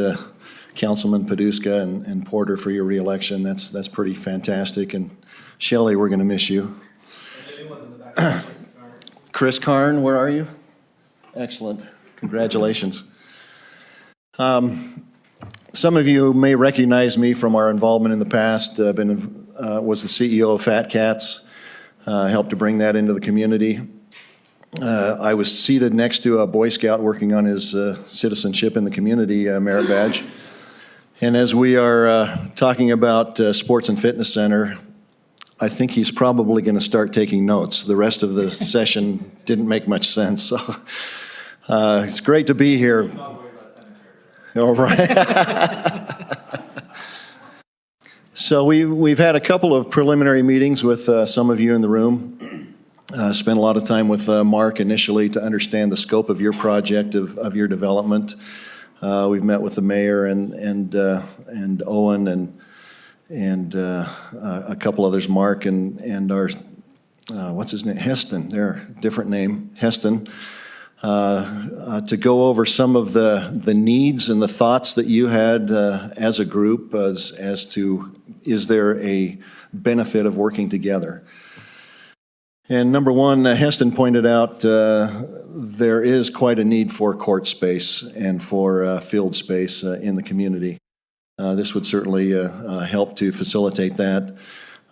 Councilman Paduska and Porter for your reelection. That's pretty fantastic. And Shelley, we're going to miss you. Chris Karn, where are you? Excellent. Congratulations. Some of you may recognize me from our involvement in the past. Was the CEO of Fat Cats, helped to bring that into the community. I was seated next to a Boy Scout working on his citizenship in the community merit badge. And as we are talking about Sports and Fitness Center, I think he's probably going to start taking notes. The rest of the session didn't make much sense. So it's great to be here. All right. So we've had a couple of preliminary meetings with some of you in the room. Spent a lot of time with Mark initially to understand the scope of your project, of your development. We've met with the mayor and Owen and a couple others, Mark and our, what's his name? Heston, there, different name, Heston, to go over some of the needs and the thoughts that you had as a group as to, is there a benefit of working together? And number one, Heston pointed out there is quite a need for court space and for field space in the community. This would certainly help to facilitate that.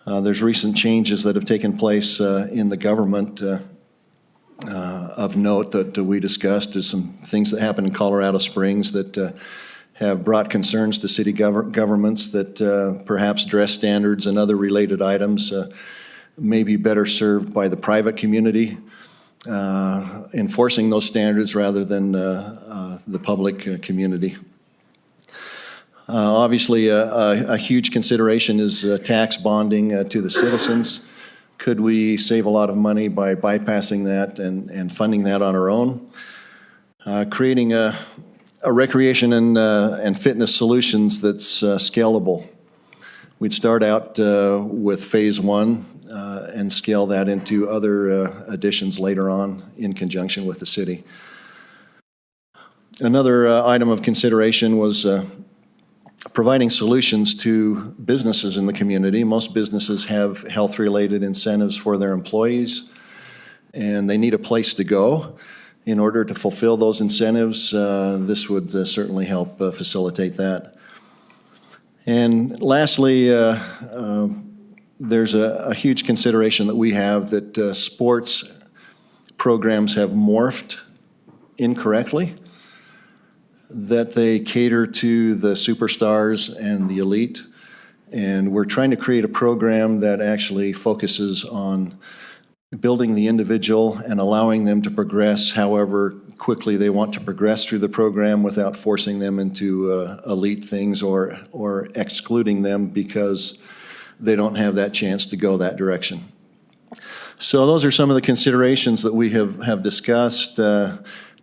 There's recent changes that have taken place in the government of note that we discussed. There's some things that happened in Colorado Springs that have brought concerns to city governments that perhaps dress standards and other related items may be better served by the private community enforcing those standards rather than the public community. Obviously, a huge consideration is tax bonding to the citizens. Could we save a lot of money by bypassing that and funding that on our own? Creating a recreation and fitness solutions that's scalable. We'd start out with phase one and scale that into other additions later on in conjunction with the city. Another item of consideration was providing solutions to businesses in the community. Most businesses have health-related incentives for their employees, and they need a place to go. In order to fulfill those incentives, this would certainly help facilitate that. And lastly, there's a huge consideration that we have that sports programs have morphed incorrectly, that they cater to the superstars and the elite. And we're trying to create a program that actually focuses on building the individual and allowing them to progress however quickly they want to progress through the program without forcing them into elite things or excluding them because they don't have that chance to go that direction. So those are some of the considerations that we have discussed.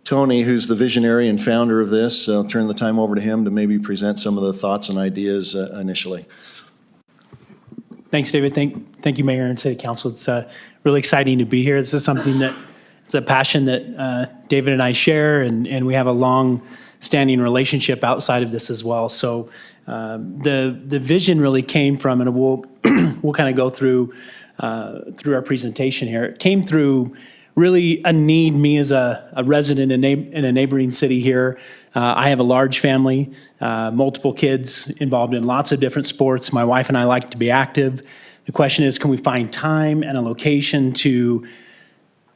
Tony, who's the visionary and founder of this, I'll turn the time over to him to maybe present some of the thoughts and ideas initially. Thanks, David. Thank you, Mayor and City Council. It's really exciting to be here. This is something that it's a passion that David and I share, and we have a long-standing relationship outside of this as well. So the vision really came from, and we'll kind of go through our presentation here. It came through really a need. Me as a resident in a neighboring city here, I have a large family, multiple kids involved in lots of different sports. My wife and I like to be active. The question is, can we find time and a location to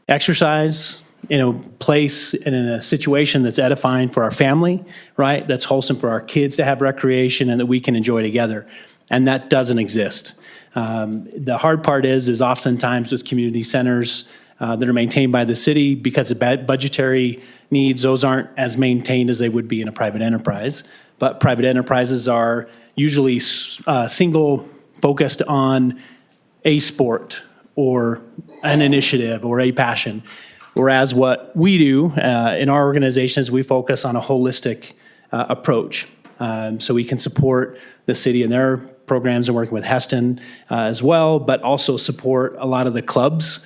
exercise in a place and in a situation that's edifying for our family, right? That's wholesome for our kids to have recreation and that we can enjoy together. And that doesn't exist. The hard part is oftentimes with community centers that are maintained by the city, because of budgetary needs, those aren't as maintained as they would be in a private enterprise. But private enterprises are usually single focused on a sport or an initiative or a passion. Whereas what we do in our organization is we focus on a holistic approach. So we can support the city and their programs and working with Heston as well, but also support a lot of the clubs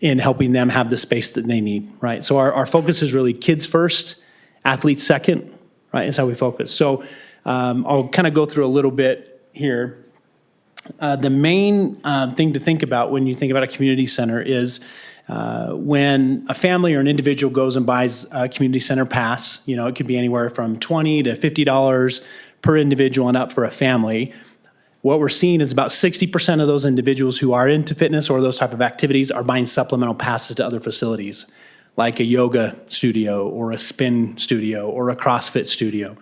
in helping them have the space that they need, right? So our focus is really kids first, athletes second, right? Is how we focus. So I'll kind of go through a little bit here. The main thing to think about when you think about a community center is when a family or an individual goes and buys a community center pass, you know, it could be anywhere from $20 to $50 per individual and up for a family. What we're seeing is about 60% of those individuals who are into fitness or those type of activities are buying supplemental passes to other facilities, like a yoga studio or a spin studio or a CrossFit studio.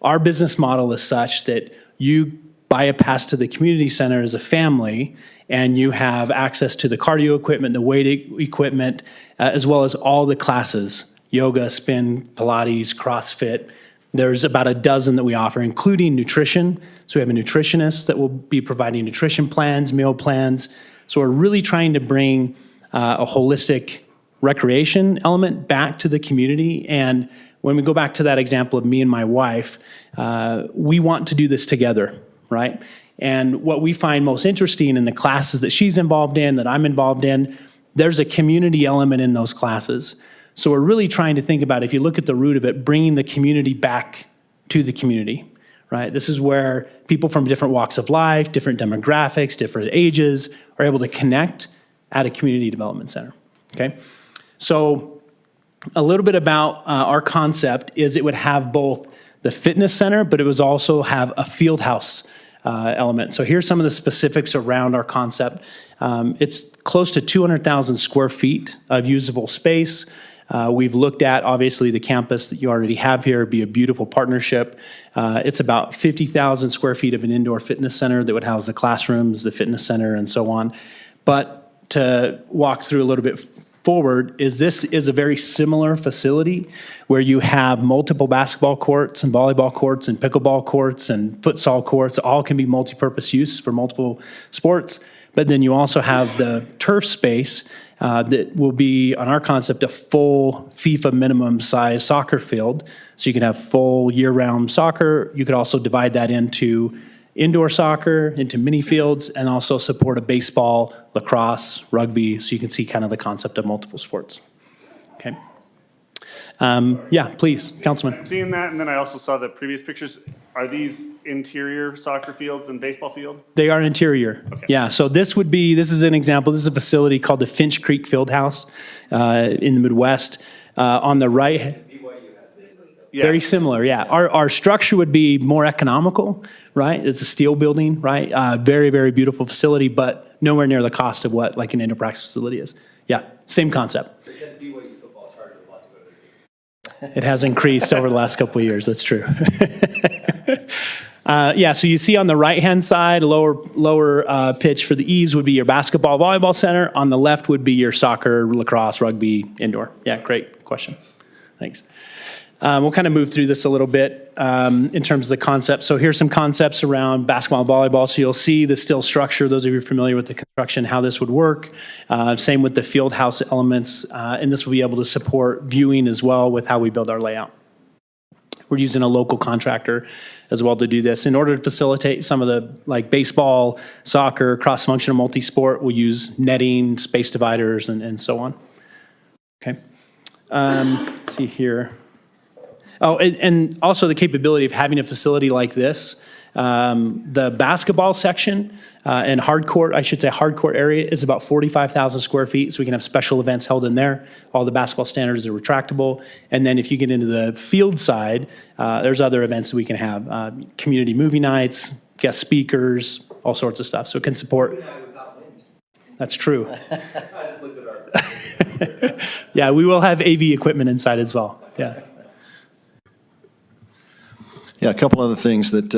Our business model is such that you buy a pass to the community center as a family, and you have access to the cardio equipment, the weight equipment, as well as all the classes, yoga, spin, Pilates, CrossFit. There's about a dozen that we offer, including nutrition. So we have a nutritionist that will be providing nutrition plans, meal plans. So we're really trying to bring a holistic recreation element back to the community. And when we go back to that example of me and my wife, we want to do this together, right? And what we find most interesting in the classes that she's involved in, that I'm involved in, there's a community element in those classes. So we're really trying to think about, if you look at the root of it, bringing the community back to the community, right? This is where people from different walks of life, different demographics, different ages are able to connect at a community development center, okay? So a little bit about our concept is it would have both the fitness center, but it would also have a field house element. So here's some of the specifics around our concept. It's close to 200,000 square feet of usable space. We've looked at, obviously, the campus that you already have here. It'd be a beautiful partnership. It's about 50,000 square feet of an indoor fitness center that would house the classrooms, the fitness center, and so on. But to walk through a little bit forward, this is a very similar facility where you have multiple basketball courts and volleyball courts and pickleball courts and futsal courts. All can be multi-purpose use for multiple sports. But then you also have the turf space that will be, on our concept, a full FIFA minimum size soccer field. So you can have full year-round soccer. You could also divide that into indoor soccer, into mini fields, and also support a baseball, lacrosse, rugby. So you can see kind of the concept of multiple sports. Okay. Yeah, please, Councilman. Seeing that, and then I also saw the previous pictures. Are these interior soccer fields and baseball field? They are interior. Okay. Yeah, so this is an example. This is a facility called the Finch Creek Fieldhouse in the Midwest. On the right, Yeah. very similar, yeah. Our structure would be more economical, right? It's a steel building, right? Very, very beautiful facility, but nowhere near the cost of what like an indoor practice facility is. Yeah, same concept. It has increased over the last couple of years, that's true. Yeah, so you see on the right-hand side, lower pitch for the eaves would be your basketball, volleyball center. On the left would be your soccer, lacrosse, rugby, indoor. Yeah, great question. Thanks. We'll kind of move through this a little bit in terms of the concept. So here's some concepts around basketball and volleyball. So you'll see the steel structure, those of you familiar with the construction, how this would work. Same with the field house elements, and this will be able to support viewing as well with how we build our layout. We're using a local contractor as well to do this. In order to facilitate some of the like baseball, soccer, cross-functional multi-sport, we'll use netting, space dividers, and so on. Okay. Let's see here. Oh, and also the capability of having a facility like this. The basketball section and hardcourt area is about 45,000 square feet, so we can have special events held in there. All the basketball standards are retractable. And then if you get into the field side, there's other events that we can have. Community movie nights, guest speakers, all sorts of stuff. So it can support. That's true. Yeah, we will have AV equipment inside as well. Yeah. Yeah, a couple other things that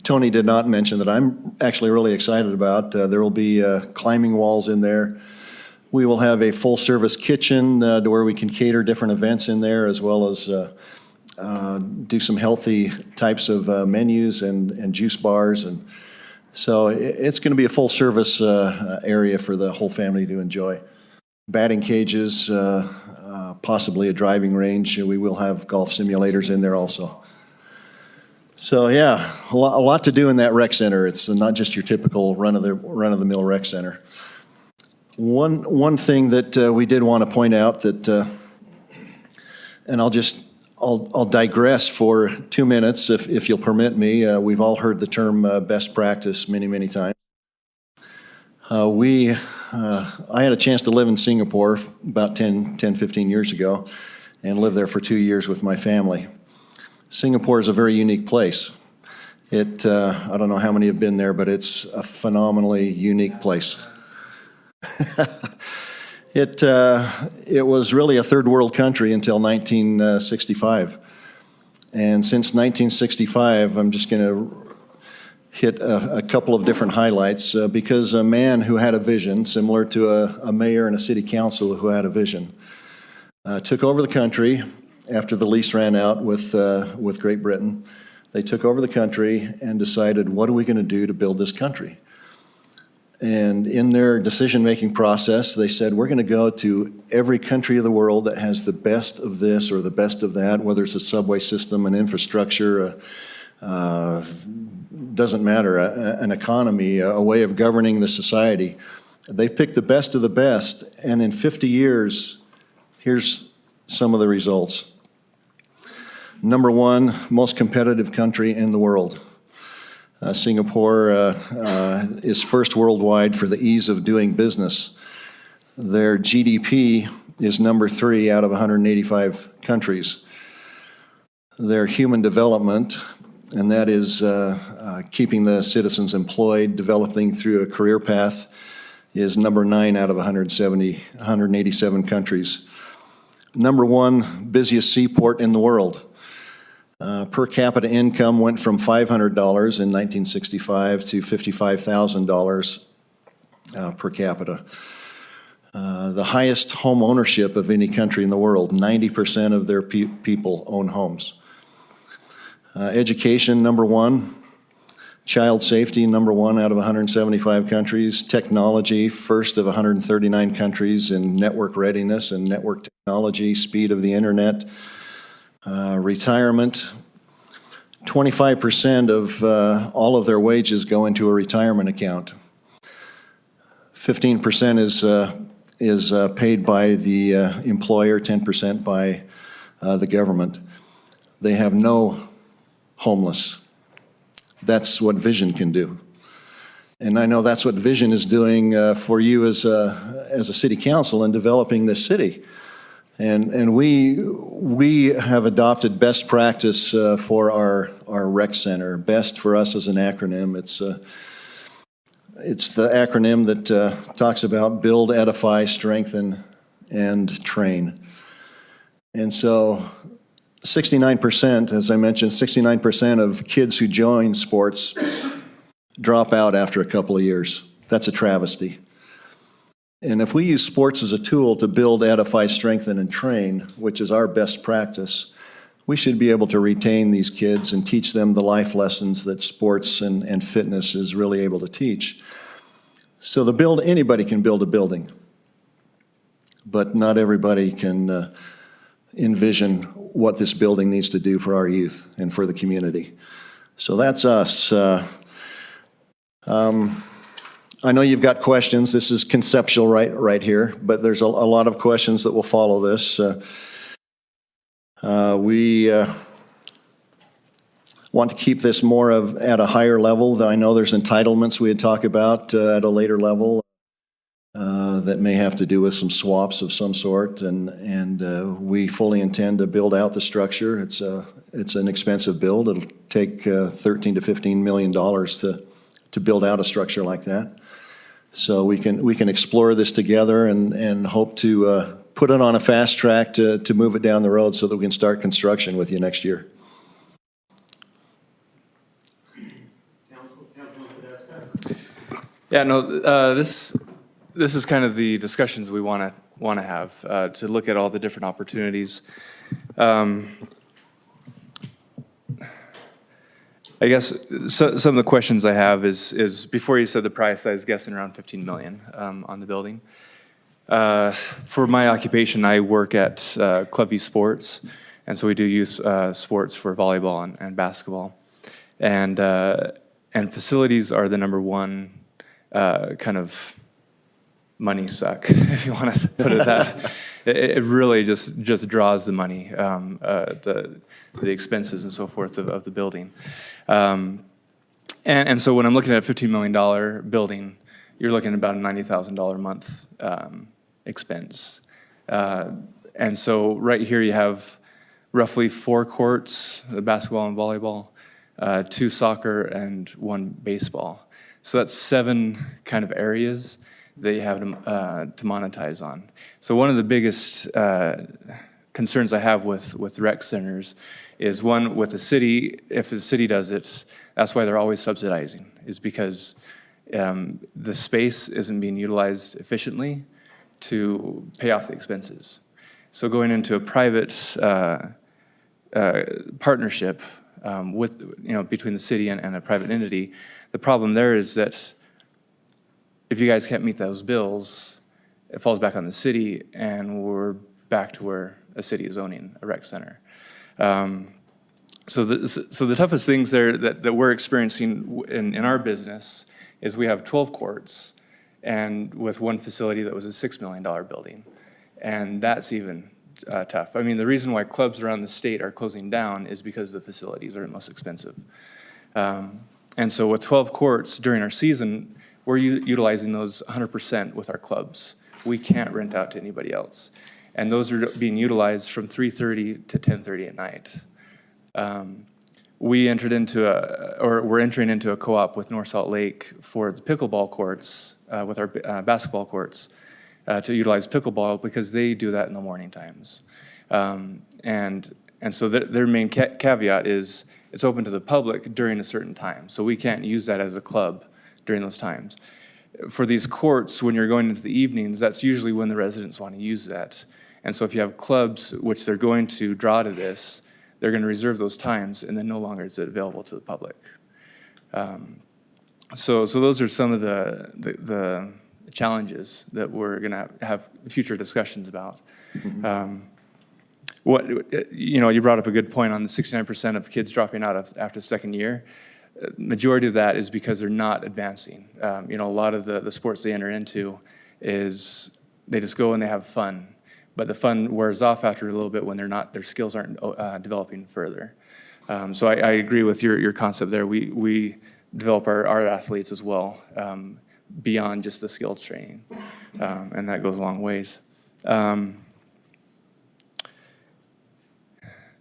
Tony did not mention that I'm actually really excited about. There will be climbing walls in there. We will have a full-service kitchen to where we can cater different events in there, as well as do some healthy types of menus and juice bars. And so it's going to be a full-service area for the whole family to enjoy. Batting cages, possibly a driving range. We will have golf simulators in there also. So yeah, a lot to do in that rec center. It's not just your typical run-of-the-mill rec center. One thing that we did want to point out that, and I'll digress for 2 minutes if you'll permit me. We've all heard the term best practice many times. I had a chance to live in Singapore about 15 years ago and lived there for 2 years with my family. Singapore is a very unique place. I don't know how many have been there, but it's a phenomenally unique place. It was really a third world country until 1965. And since 1965, I'm just going to hit a couple of different highlights because a man who had a vision, similar to a mayor and a city council who had a vision, took over the country after the lease ran out with Great Britain. They took over the country and decided, what are we going to do to build this country? And in their decision-making process, they said, we're going to go to every country of the world that has the best of this or the best of that, whether it's a subway system, an infrastructure, doesn't matter, an economy, a way of governing the society. They picked the best of the best, and in 50 years, here's some of the results. Number one, most competitive country in the world. Singapore is first worldwide for the ease of doing business. Their GDP is number 3 out of 185 countries. Their human development, and that is keeping the citizens employed, developing through a career path, is number 9 out of 187 countries. Number 1 busiest seaport in the world. Per capita income went from $500 in 1965 to $55,000 per capita. The highest home ownership of any country in the world. 90% of their people own homes. Education, number 1. Child safety, number 1 out of 175 countries. Technology, first of 139 countries in network readiness and network technology, speed of the internet. Retirement, 25% of all of their wages go into a retirement account. 15% is paid by the employer, 10% by the government. They have no homeless. That's what Vision can do. And I know that's what Vision is doing for you as a city council in developing this city. And we have adopted best practice for our rec center. BEST for us is an acronym. It's the acronym that talks about build, edify, strengthen, and train. And so 69%, as I mentioned, 69% of kids who join sports drop out after a couple of years. That's a travesty. And if we use sports as a tool to build, edify, strengthen, and train, which is our best practice, we should be able to retain these kids and teach them the life lessons that sports and fitness is really able to teach. So anybody can build a building, but not everybody can envision what this building needs to do for our youth and for the community. So that's us. I know you've got questions. This is conceptual right here, but there's a lot of questions that will follow this. We want to keep this more at a higher level. I know there's entitlements we had talked about at a later level that may have to do with some swaps of some sort, and we fully intend to build out the structure. It's an expensive build. It'll take $13 to $15 million to build out a structure like that. So we can explore this together and hope to put it on a fast track to move it down the road so that we can start construction with you next year. Yeah, no, this is kind of the discussions we want to have to look at all the different opportunities. I guess some of the questions I have is before you said the price, I was guessing around 15 million on the building. For my occupation, I work at Clubview Sports, and so we do use sports for volleyball and basketball. And facilities are the number one kind of money suck, if you want to put it that. It really just draws the money, the expenses and so forth of the building. And so when I'm looking at a $15 million building, you're looking at about a $90,000 a month expense. And so right here you have roughly 4 courts, basketball and volleyball, 2 soccer, and 1 baseball. So that's 7 kind of areas that you have to monetize on. So one of the biggest concerns I have with rec centers is, one, with the city. If the city does it, that's why they're always subsidizing, is because the space isn't being utilized efficiently to pay off the expenses. So going into a private partnership with, between the city and a private entity, the problem there is that if you guys can't meet those bills, it falls back on the city, and we're back to where a city is owning a rec center. So the toughest things there that we're experiencing in our business is we have 12 courts, and with 1 facility that was a $6 million building, and that's even tough. I mean, the reason why clubs around the state are closing down is because the facilities are the most expensive. And so with 12 courts during our season, we're utilizing those 100% with our clubs. We can't rent out to anybody else. And those are being utilized from 3:30 to 10:30 at night. We're entering into a co-op with North Salt Lake for the pickleball courts, with our basketball courts, to utilize pickleball, because they do that in the morning times. And so their main caveat is it's open to the public during a certain time. So we can't use that as a club during those times. For these courts, when you're going into the evenings, that's usually when the residents want to use that. And so if you have clubs which they're going to draw to this, they're going to reserve those times, and then no longer is it available to the public. So those are some of the challenges that we're going to have future discussions about. You brought up a good point on the 69% of kids dropping out after the second year. Majority of that is because they're not advancing. A lot of the sports they enter into is they just go and they have fun, but the fun wears off after a little bit when their skills aren't developing further. So I agree with your concept there. We develop our athletes as well, beyond just the skills training, and that goes a long ways.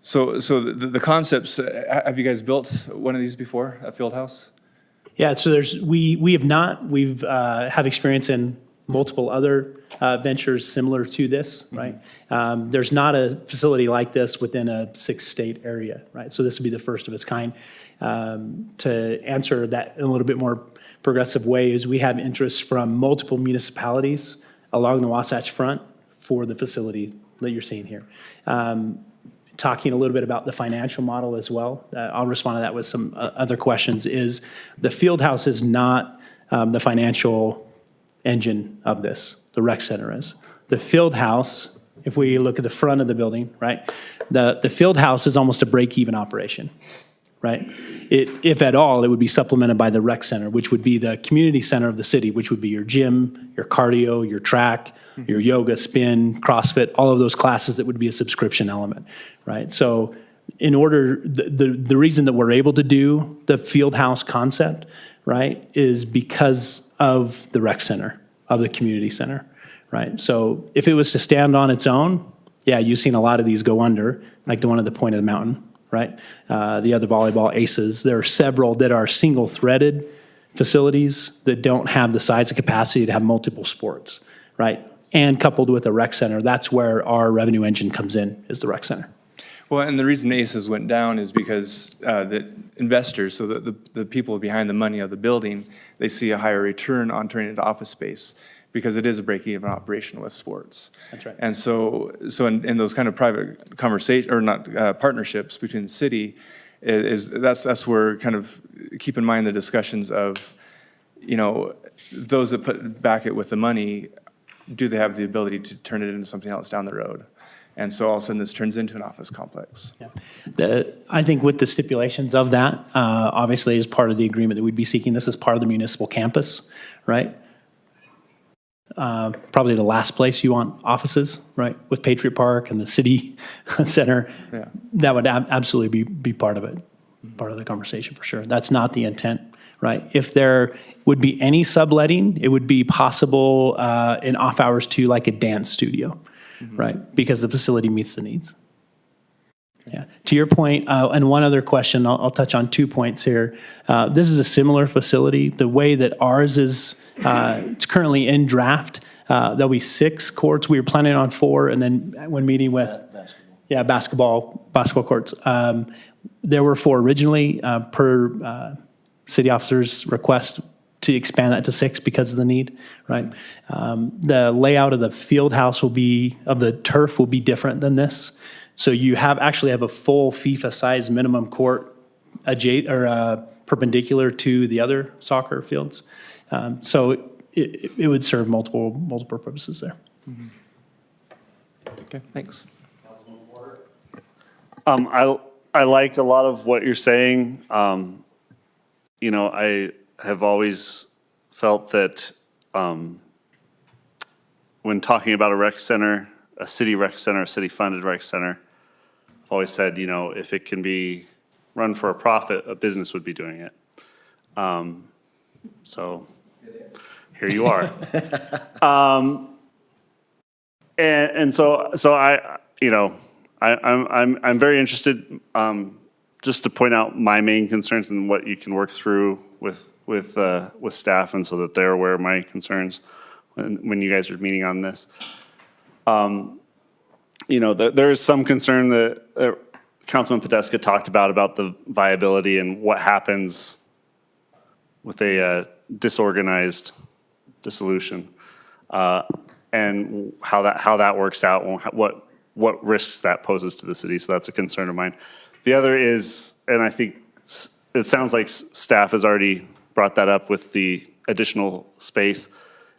So the concepts, have you guys built one of these before, a field house? Yeah, so we have not. We've have experience in multiple other ventures similar to this, right? There's not a facility like this within a 6-state area, right? So this would be the first of its kind. To answer that in a little bit more progressive way is we have interest from multiple municipalities along the Wasatch Front for the facility that you're seeing here. Talking a little bit about the financial model as well. I'll respond to that with some other questions. Is the field house is not the financial engine of this. The rec center is. The field house, if we look at the front of the building, right, the field house is almost a break-even operation, right? If at all, it would be supplemented by the rec center, which would be the community center of the city, which would be your gym, your cardio, your track, your yoga, spin, CrossFit, all of those classes that would be a subscription element, right? So in order, the reason that we're able to do the field house concept, right, is because of the rec center, of the community center, right? So if it was to stand on its own, yeah, you've seen a lot of these go under, like the one at the point of the mountain, right? The other volleyball aces. There are several that are single-threaded facilities that don't have the size and capacity to have multiple sports, right? And coupled with a rec center, that's where our revenue engine comes in, is the rec center. Well, and the reason ACES went down is because the investors, so the people behind the money of the building, they see a higher return on turning it into office space because it is a break-even operation with sports. That's right. And so in those kind of private conversation or not partnerships between the city that's where kind of keep in mind the discussions of, those that back it with the money, do they have the ability to turn it into something else down the road? And so all of a sudden this turns into an office complex. I think with the stipulations of that, obviously as part of the agreement that we'd be seeking, this is part of the municipal campus, right? Probably the last place you want offices, right? With Patriot Park and the city center. Yeah. That would absolutely be part of it, part of the conversation for sure. That's not the intent, right? If there would be any subletting, it would be possible in off hours to like a dance studio, right? Because the facility meets the needs. Yeah. To your point, and one other question, I'll touch on 2 points here. This is a similar facility. The way that ours is, it's currently in draft. There'll be 6 courts. We were planning on 4, and then when meeting with basketball courts, there were 4 originally per city officer's request to expand that to 6 because of the need, right? The layout of the field house of the turf will be different than this. So you actually have a full FIFA-sized minimum court perpendicular to the other soccer fields. So it would serve multiple purposes there. Okay, thanks. I like a lot of what you're saying. I have always felt that when talking about a rec center, a city rec center, a city-funded rec center, I've always said, if it can be run for a profit, a business would be doing it. So here you are. And so I'm very interested, just to point out my main concerns and what you can work through with staff, and so that they're aware of my concerns when you guys are meeting on this. There is some concern that Councilman Podeska talked about the viability and what happens with a disorganized dissolution, and how that works out, and what risks that poses to the city. So that's a concern of mine. The other is, and I think it sounds like staff has already brought that up with the additional space,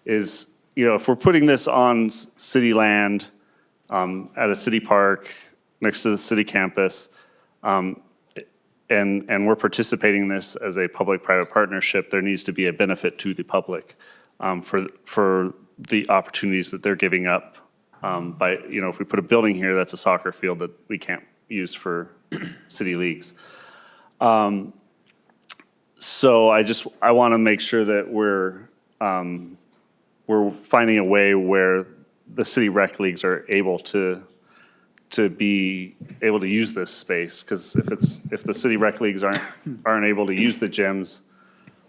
is, if we're putting this on city land, at a city park next to the city campus, and we're participating in this as a public-private partnership, there needs to be a benefit to the public for the opportunities that they're giving up by, if we put a building here that's a soccer field that we can't use for city leagues. So I want to make sure that we're finding a way where the city rec leagues are able to be able to use this space, because if the city rec leagues aren't able to use the gyms,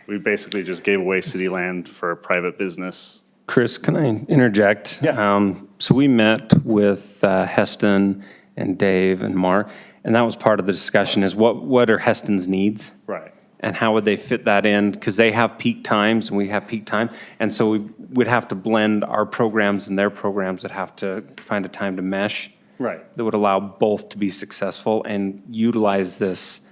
we basically just gave away city land for a private business. Chris, can I interject? Yeah. So we met with Heston and Dave and Mark, and that was part of the discussion, is what are Heston's needs? Right. And how would they fit that in? Because they have peak times and we have peak time. And so we would have to blend our programs and their programs that have to find a time to mesh. Right. That would allow both to be successful and utilize this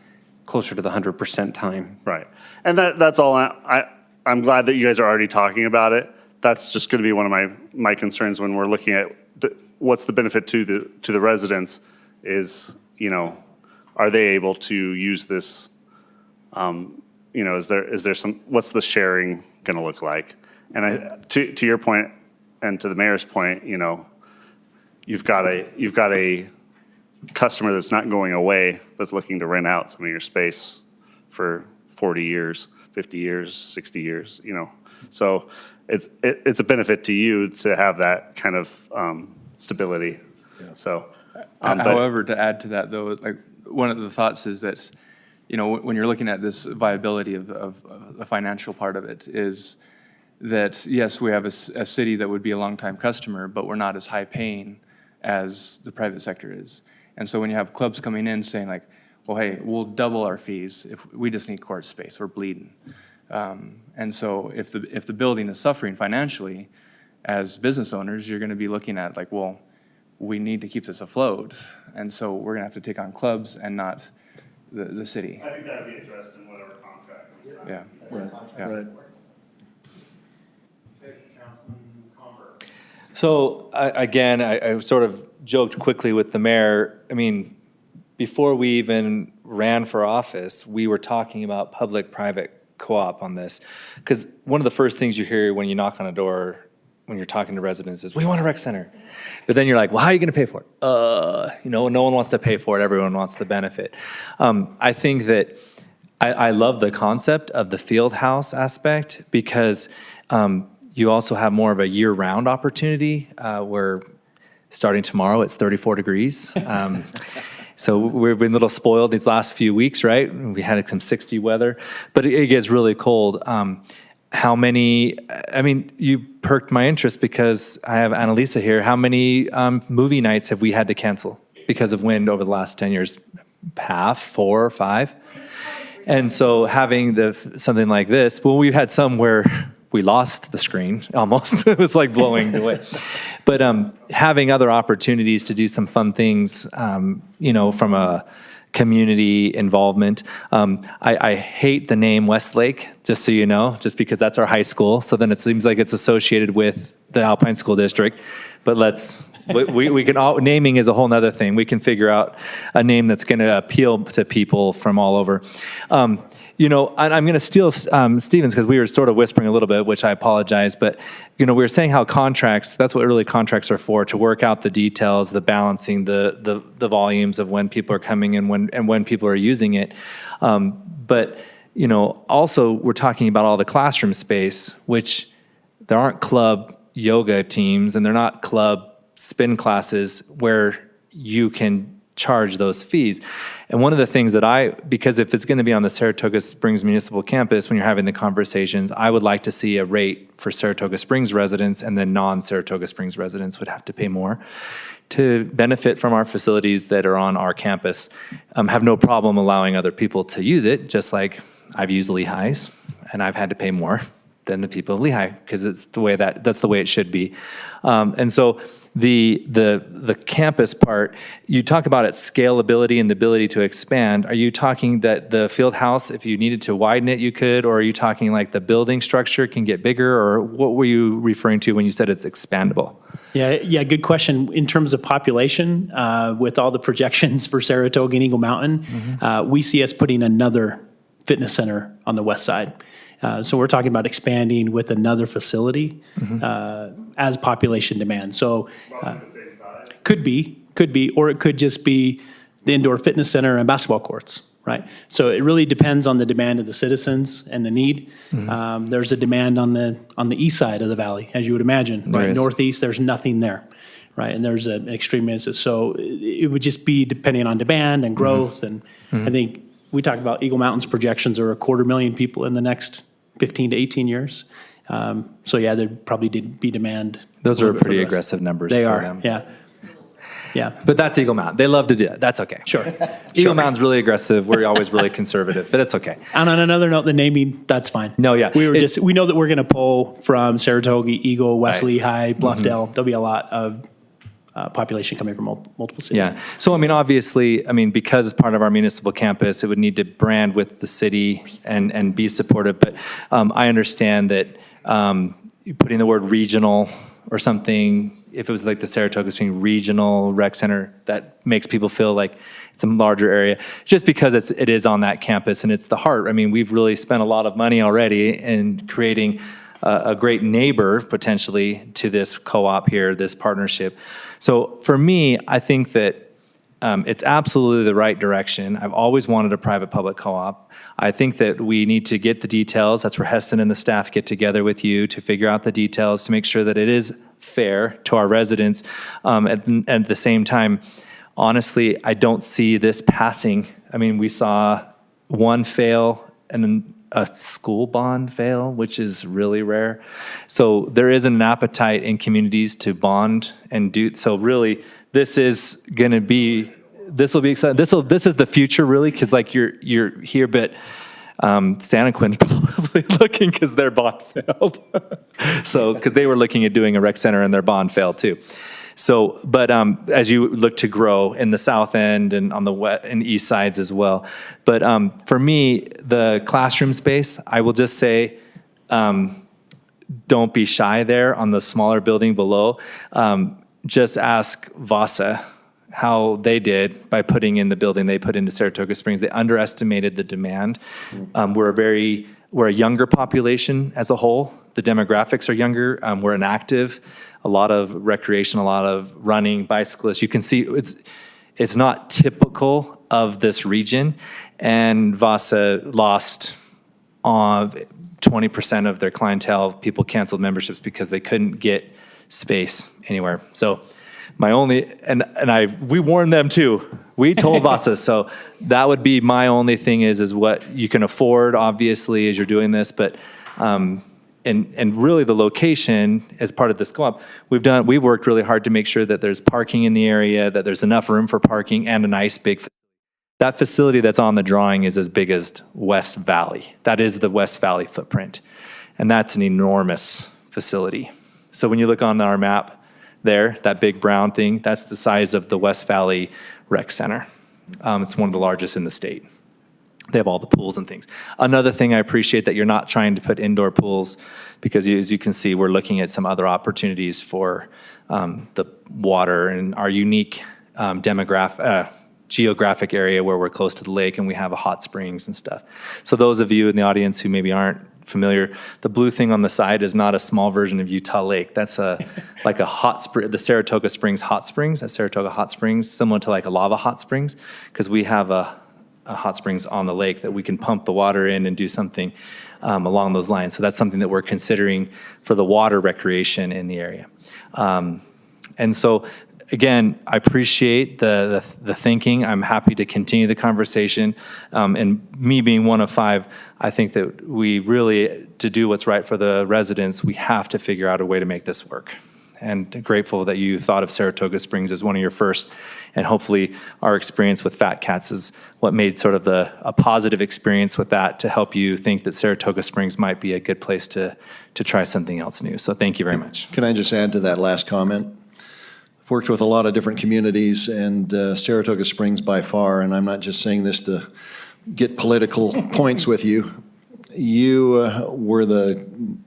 closer to the 100% time. Right. And that's all. I'm glad that you guys are already talking about it. That's just going to be one of my concerns when we're looking at what's the benefit to the residents is, are they able to use this? Is there some, what's the sharing going to look like? And to your point and to the mayor's point, you've got a customer that's not going away, that's looking to rent out some of your space for 40 years, 50 years, 60 years, So it's a benefit to you to have that kind of stability. Yeah. So, however, to add to that though, like one of the thoughts is that, when you're looking at this viability of the financial part of it, is that, yes, we have a city that would be a longtime customer, but we're not as high paying as the private sector is. And so when you have clubs coming in saying like, well, hey, we'll double our fees if we just need court space, we're bleeding. And so if the building is suffering financially, as business owners, you're going to be looking at like, well, we need to keep this afloat. And so we're going to have to take on clubs and not the city. I think that would be addressed in whatever contract we sign. Yeah. Yeah. Right. So again, I sort of joked quickly with the mayor. I mean, before we even ran for office, we were talking about public-private co-op on this. Because one of the first things you hear when you knock on a door, when you're talking to residents is, we want a rec center. But then you're like, well, how are you going to pay for it? No one wants to pay for it. Everyone wants the benefit. I think that I love the concept of the field house aspect because you also have more of a year-round opportunity where starting tomorrow, it's 34 degrees. So we've been a little spoiled these last few weeks, right? We had some 60 weather, but it gets really cold. How many, I mean, you perked my interest because I have Annalisa here. How many movie nights have we had to cancel because of wind over the last 10 years? Half, 4, 5? And so having something like this, well, we've had some where we lost the screen almost. It was like blowing away. But having other opportunities to do some fun things, from a community involvement. I hate the name Westlake, just so you know, just because that's our high school. So then it seems like it's associated with the Alpine School District. But we can naming is a whole nother thing. We can figure out a name that's going to appeal to people from all over. I'm going to steal Stevens because we were sort of whispering a little bit, which I apologize. But, we were saying how contracts, that's what really contracts are for, to work out the details, the balancing, the volumes of when people are coming and when people are using it. But, also we're talking about all the classroom space, which there aren't club yoga teams and they're not club spin classes where you can charge those fees. And one of the things that because if it's going to be on the Saratoga Springs Municipal Campus, when you're having the conversations, I would like to see a rate for Saratoga Springs residents, and then non-Saratoga Springs residents would have to pay more to benefit from our facilities that are on our campus. Have no problem allowing other people to use it, just like I've used Lehigh's, and I've had to pay more than the people of Lehigh, because it's that's the way it should be. And so the campus part, you talk about its scalability and the ability to expand. Are you talking that the field house, if you needed to widen it, you could, or are you talking like the building structure can get bigger, or what were you referring to when you said it's expandable? Yeah, good question. In terms of population, with all the projections for Saratoga and Eagle Mountain, we see us putting another fitness center on the west side. So we're talking about expanding with another facility as population demand. So could be, or it could just be the indoor fitness center and basketball courts, right? So it really depends on the demand of the citizens and the need. There's a demand on the east side of the valley, as you would imagine. Right, northeast, there's nothing there, right? And there's an extreme instance. So it would just be depending on demand and growth. And I think we talked about Eagle Mountain's projections are 250,000 people in the next 15 to 18 years. So yeah, there'd probably be demand. Those are pretty aggressive numbers they for are, them. Yeah. But that's Eagle Mountain. They love to do that. That's okay. Sure. Eagle Mountain's really aggressive. We're always really conservative, but it's okay. And on another note, the naming, that's fine. No, yeah. We know that we're going to pull from Saratoga, Eagle, West Lehigh, Bluffdale. There'll be a lot of population coming from multiple cities. Yeah. So, obviously, because it's part of our municipal campus, it would need to brand with the city and be supportive. But I understand that putting the word regional or something, if it was like the Saratoga Springs Regional Rec Center, that makes people feel like it's a larger area, just because it is on that campus and it's the heart. We've really spent a lot of money already in creating a great neighbor potentially to this co-op here, this partnership. So for me, I think that it's absolutely the right direction. I've always wanted a private-public co-op. I think that we need to get the details. That's where Heston and the staff get together with you to figure out the details to make sure that it is fair to our residents. At the same time, honestly, I don't see this passing. We saw one fail and then a school bond fail, which is really rare. So there isn't an appetite in communities to bond and do. So really, this will be exciting. This is the future, really, because you're here, but Santaquin's probably looking because their bond failed. So because they were looking at doing a rec center and their bond failed too. So, but as you look to grow in the south end and on the west and east sides as well. But for me, the classroom space, I will just say, don't be shy there on the smaller building below. Just ask Vasa how they did by putting in the building they put into Saratoga Springs. They underestimated the demand. We're a younger population as a whole. The demographics are younger. We're inactive, a lot of recreation, a lot of running, bicyclists. You can see it's not typical of this region. And Vasa lost 20% of their clientele. People canceled memberships because they couldn't get space anywhere. So my only, we warned them too. We told Vasa, so that would be my only thing is what you can afford, obviously, as you're doing this, but, and really the location as part of this co-op, we've worked really hard to make sure that there's parking in the area, that there's enough room for parking and a nice big, that facility that's on the drawing is as big as West Valley. That is the West Valley footprint. And that's an enormous facility. So when you look on our map there, that big brown thing, that's the size of the West Valley Rec Center. It's one of the largest in the state. They have all the pools and things. Another thing I appreciate that you're not trying to put indoor pools because as you can see, we're looking at some other opportunities for the water and our unique geographic area where we're close to the lake and we have a hot springs and stuff. So those of you in the audience who maybe aren't familiar, the blue thing on the side is not a small version of Utah Lake. That's like a hot spring, the Saratoga Springs hot springs, at Saratoga Hot Springs, similar to like a lava hot springs, because we have a hot springs on the lake that we can pump the water in and do something along those lines. So that's something that we're considering for the water recreation in the area. And so again, I appreciate the thinking. I'm happy to continue the conversation. And me being one of 5, I think that we really, to do what's right for the residents, we have to figure out a way to make this work. And grateful that you thought of Saratoga Springs as one of your first. And hopefully our experience with Fat Cats is what made sort of a positive experience with that to help you think that Saratoga Springs might be a good place to try something else new. So thank you very much. Can I just add to that last comment? I've worked with a lot of different communities, and Saratoga Springs by far, and I'm not just saying this to get political points with you, you were the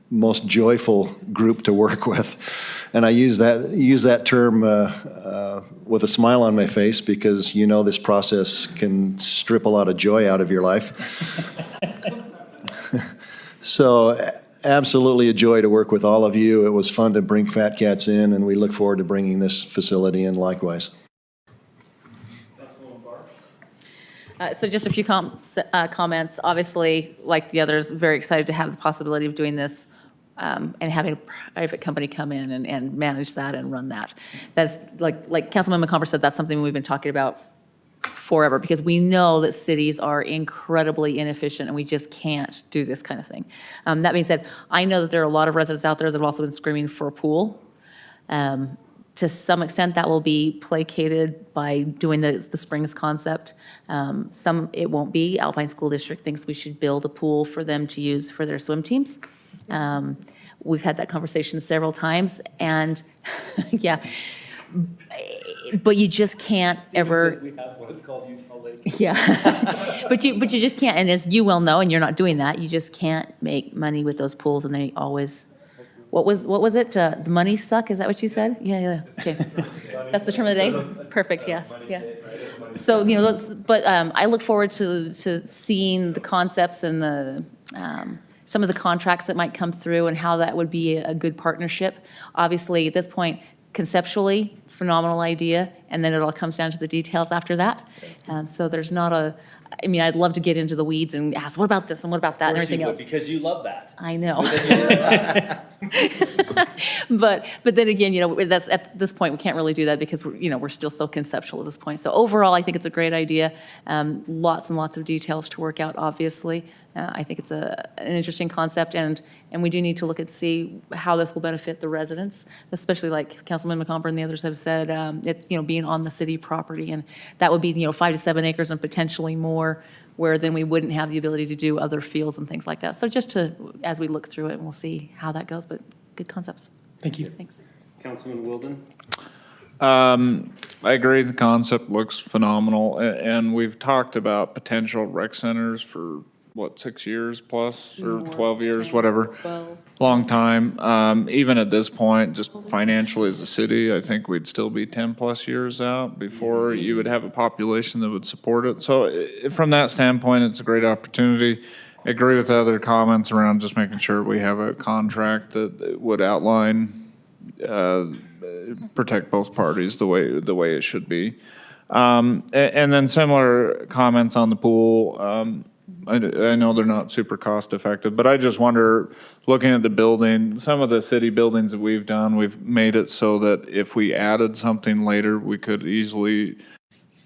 most joyful group to work with. And I use that term with a smile on my face because you know this process can strip a lot of joy out of your life. So absolutely a joy to work with all of you. It was fun to bring Fat Cats in, and we look forward to bringing this facility in likewise. So just a few comments. Obviously, like the others, very excited to have the possibility of doing this and having a private company come in and manage that and run that. That's like Councilman McComber said, that's something we've been talking about forever because we know that cities are incredibly inefficient and we just can't do this kind of thing. That being said, I know that there are a lot of residents out there that have also been screaming for a pool. To some extent, that will be placated by doing the Springs concept. Some, it won't be. Alpine School District thinks we should build a pool for them to use for their swim teams. We've had that conversation several times, and yeah. But you just can't ever. We have what is called Utah Lake. Yeah, but you just can't. And as you well know, and you're not doing that, you just can't make money with those pools, and they always. What was it? The money suck? Is that what you said? Yeah. Okay, that's the term of the day. Perfect. Yes. Yeah. So but I look forward to seeing the concepts and the some of the contracts that might come through and how that would be a good partnership. Obviously, at this point, conceptually, phenomenal idea, and then it all comes down to the details after that. So there's not a. I mean, I'd love to get into the weeds and ask, what about this and what about that and everything else? Because you love that. I know. But then again, that's at this point, we can't really do that because we're still so conceptual at this point. So overall, I think it's a great idea. Lots and lots of details to work out, obviously. I think it's an interesting concept, and we do need to look and see how this will benefit the residents, especially like Councilman McComber and the others have said, it's, being on the city property, and that would be, 5 to 7 acres and potentially more, where then we wouldn't have the ability to do other fields and things like that. So just as we look through it, we'll see how that goes, but good concepts. Thank you. Thanks. Councilman Wilden? I agree, the concept looks phenomenal, and we've talked about potential rec centers for, what, 6 years plus, or 12 years, whatever. Long time. Even at this point, just financially as a city, I think we'd still be 10-plus years out before you would have a population that would support it. So from that standpoint, it's a great opportunity. I agree with the other comments around just making sure we have a contract that would outline, protect both parties the way it should be. And then similar comments on the pool. I know they're not super cost effective, but I just wonder, looking at the building, some of the city buildings that we've done, we've made it so that if we added something later, we could easily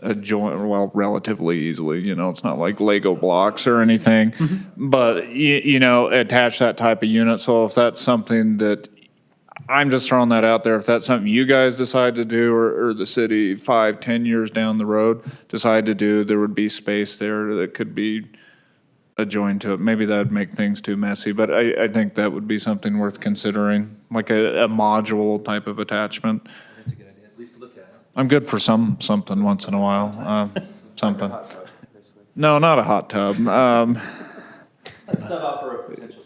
adjoin, well, relatively easily, you know, it's not like Lego blocks or anything, but you know, attach that type of unit. So if that's something that, I'm just throwing that out there, if that's something you guys decide to do, or the city 5-10 years down the road decide to do, there would be space there that could be adjoined to it. Maybe that'd make things too messy, but I think that would be something worth considering, like a module type of attachment. That's a good idea, at least look at it. I'm good for something once in a while, something. No, not a hot tub. Stuff out for a potential.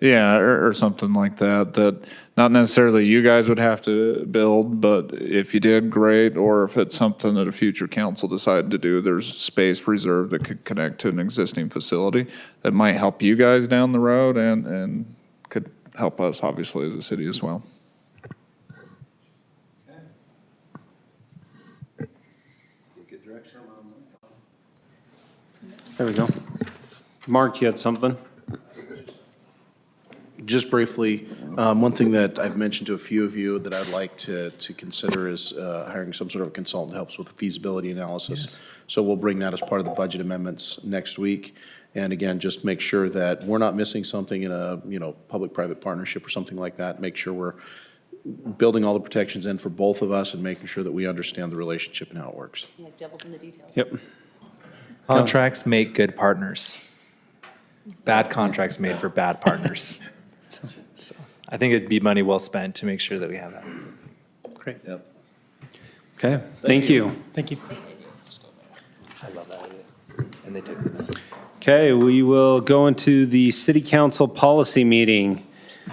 Yeah, or something like that, that not necessarily you guys would have to build, but if you did, great, or if it's something that a future council decided to do, there's space reserved that could connect to an existing facility that might help you guys down the road and could help us, obviously, as a city as well. Good direction. There we go. Mark, you had something? Just briefly, one thing that I've mentioned to a few of you that I'd like to consider is hiring some sort of a consultant that helps with the feasibility analysis. So we'll bring that as part of the budget amendments next week. And again, just make sure that we're not missing something in a, you know, public-private partnership or something like that. Make sure we're building all the protections in for both of us and making sure that we understand the relationship and how it works. Yeah, devil's in the details. Yep. Contracts make good partners. Bad contracts made for bad partners. So I think it'd be money well spent to make sure that we have that. Great. Yep. Okay, thank you. Thank you. I love that idea. And they took the. Okay, we will go into the city council policy meeting.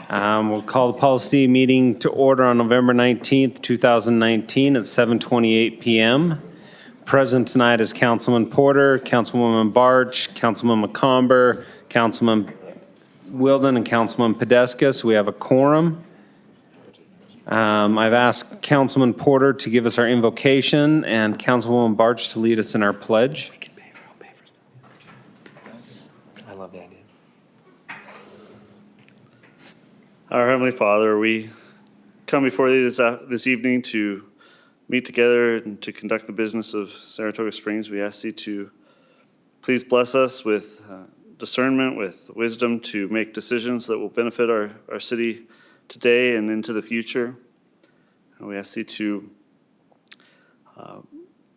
We'll call the policy meeting to order on November 19th, 2019 at 7:28 PM. Present tonight is Councilman Porter, Councilwoman Barch, Councilman McComber, Councilman Wilden, and Councilman Podescus. We have a quorum. I've asked Councilman Porter to give us our invocation and Councilwoman Barch to lead us in our pledge. I'll pay for stuff. I love that idea. Our Heavenly Father, we come before you this evening to meet together and to conduct the business of Saratoga Springs. We ask you to please bless us with discernment, with wisdom to make decisions that will benefit our city today and into the future. And we ask you to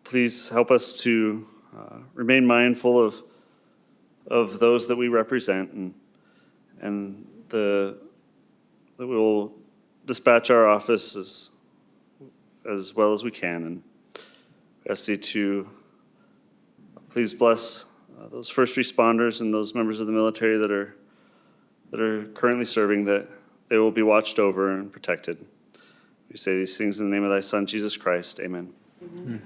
please help us to remain mindful of those that we represent, and that we will dispatch our office as well as we can. And we ask you to please bless those first responders and those members of the military that are currently serving, that they will be watched over and protected. We say these things in the name of thy Son, Jesus Christ. Amen. Mm-hmm.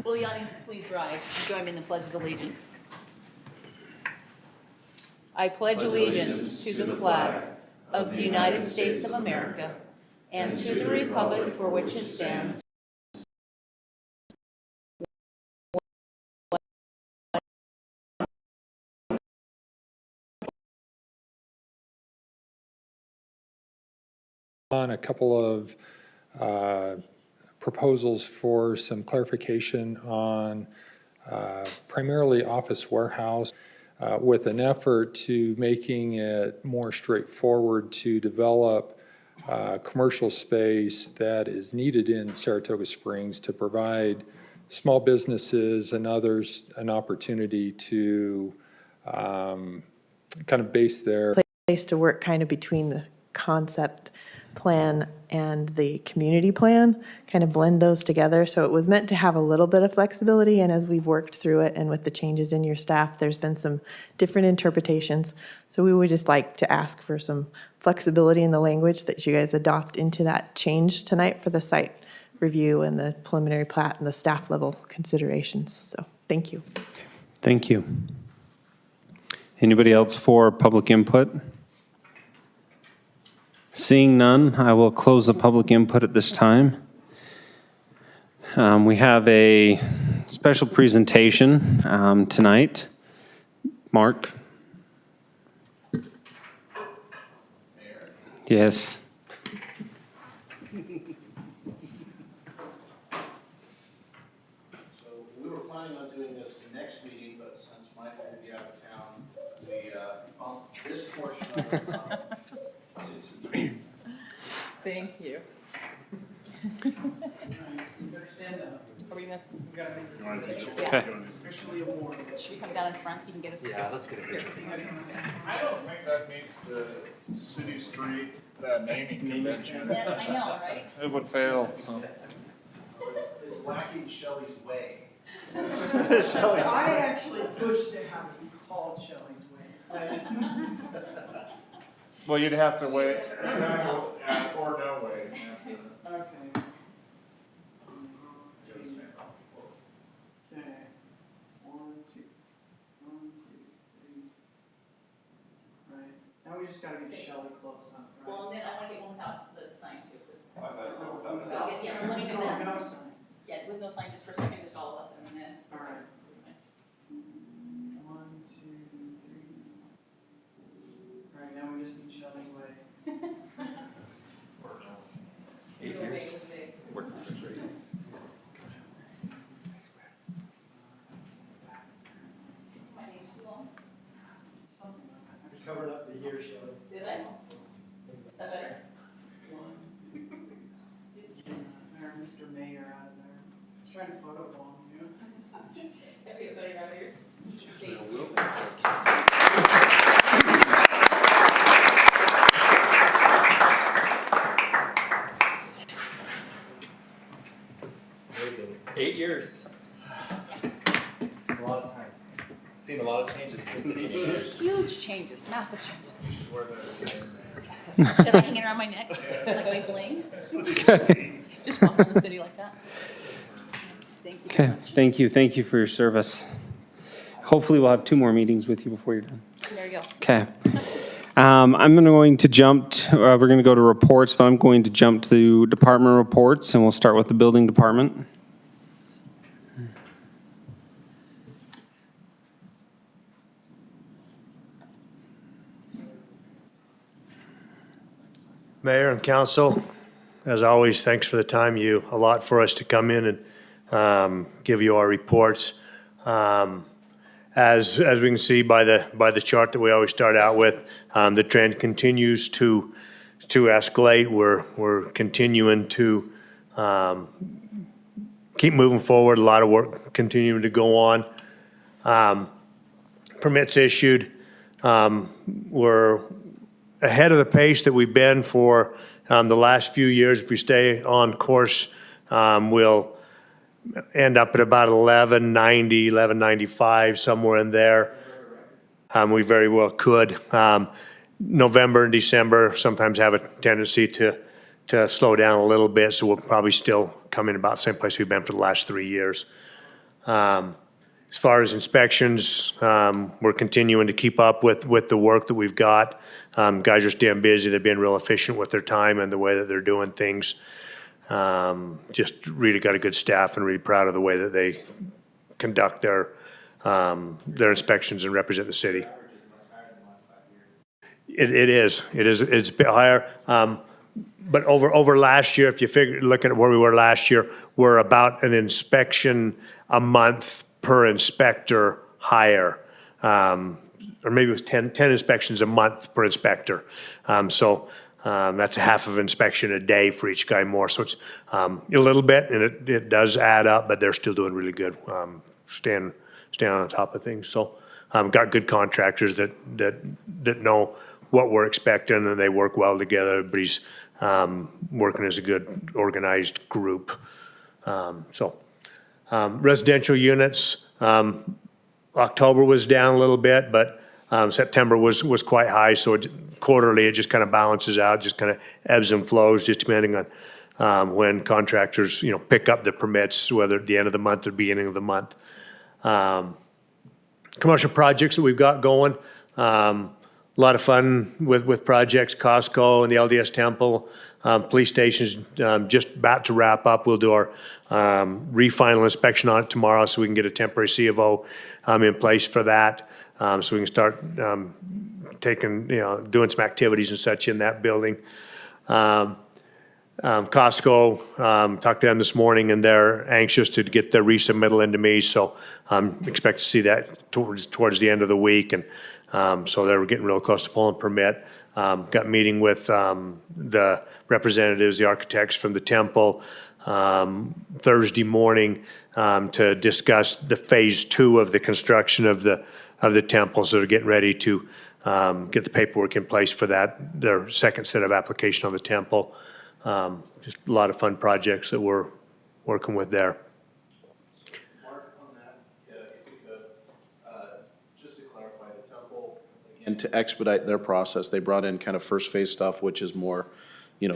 Will the audience please rise and join me in the Pledge of Allegiance? I pledge allegiance to the flag of the United States of America and to the republic for which it stands, on a couple of proposals for some clarification on primarily office warehouse, with an effort to making it more straightforward to develop commercial space that is needed in Saratoga Springs to provide small businesses and others an opportunity to kind of base their place to work kind of between the concept plan and the community plan, kind of blend those together. So it was meant to have a little bit of flexibility, and as we've worked through it and with the changes in your staff, there's been some different interpretations. So we would just like to ask for some flexibility in the language that you guys adopt into that change tonight for the site review and the preliminary plat and the staff level considerations. So thank you. Thank you. Anybody else for public input? Seeing none, I will close the public input at this time. We have a special presentation tonight. Mark? Yes. We were planning on doing this next meeting, but since Mike will be out of town, we bumped this portion of it. Thank you. You better stand up. Are we gonna, We gotta make this Okay. officially awarded. should we come down in front so you can get us? Yeah, let's get a picture. I don't think that meets the city street, naming convention. Yeah, I know, right? It would fail, so. It's lacking Shelley's way. I actually pushed to have it be called Shelley's Way. Well, you'd have to wait, or no way. Okay. Okay. 1, 2, 1, 2, 3. Right. Now we just gotta get Shelley close up, right? Well, then I wanna get one without the sign too. So, yeah, so let me do that. No sign. Yeah, with no sign, just for a second, just all of us, and then. All right. 1, 2, 3. All right, now we just need Shelley's Way. 8 years. My name's too long. Something like that. Covered up the year, Shelley. Did I? Is that better? 1, 2. There, Mr. Mayor out of there. He's trying to photo bomb you. That'd be a better out of yours. Thank you. Amazing. 8 years. A lot of time. Seen a lot of changes in the city in 8 years. Huge changes, massive changes. Should I hang it around my neck, like my bling? Just walk in the city like that. Thank you very Okay, much. thank you. Thank you for your service. Hopefully, we'll have 2 more meetings with you before you're done. There you go. Okay. I'm going to jump, we're going to go to reports, but I'm going to jump to department reports, and we'll start with the building department. Mayor and council, as always, thanks for the time. You allot for us to come in and give you our reports. As we can see by the chart that we always start out with, the trend continues to escalate. We're continuing to keep moving forward. A lot of work continuing to go on. Permits issued. We're ahead of the pace that we've been for the last few years. If we stay on course, we'll end up at about 1190, 1195, somewhere in there. We very well could. November and December sometimes have a tendency to slow down a little bit, so we'll probably still come in about the same place we've been for the last 3 years. As far as inspections, we're continuing to keep up with the work that we've got. Guys are staying busy. They're being real efficient with their time and the way that they're doing things. Just really got a good staff and really proud of the way that they conduct their inspections and represent the city. It's a bit higher. But over last year, if you looking at where we were last year, we're about an inspection a month per inspector higher. Or maybe it was 10 inspections a month per inspector. So that's a half of inspection a day for each guy more. So it's a little bit, and it does add up, but they're still doing really good, staying on top of things. So got good contractors that know what we're expecting, and they work well together. Everybody's working as a good organized group. Residential units, October was down a little bit, but September was quite high, so quarterly, it just kind of balances out, just kind of ebbs and flows, just depending on when contractors, pick up the permits, whether at the end of the month or beginning of the month. Commercial projects that we've got going, a lot of fun with projects, Costco and the LDS Temple, police stations just about to wrap up. We'll do our re-final inspection on it tomorrow so we can get a temporary C of O in place for that. So we can start doing some activities and such in that building. Costco, talked to them this morning, and they're anxious to get their resubmittal into me, so expect to see that towards the end of the week, and so they're getting real close to pulling permit. Got a meeting with the representatives, the architects from the temple, Thursday morning to discuss the phase 2 of the construction of the temple, so they're getting ready to get the paperwork in place for that, their second set of application on the temple. Just a lot of fun projects that we're working with there. Mark, on that, if we could, just to clarify, the temple, again, to expedite their process, they brought in kind of first phase stuff, which is more,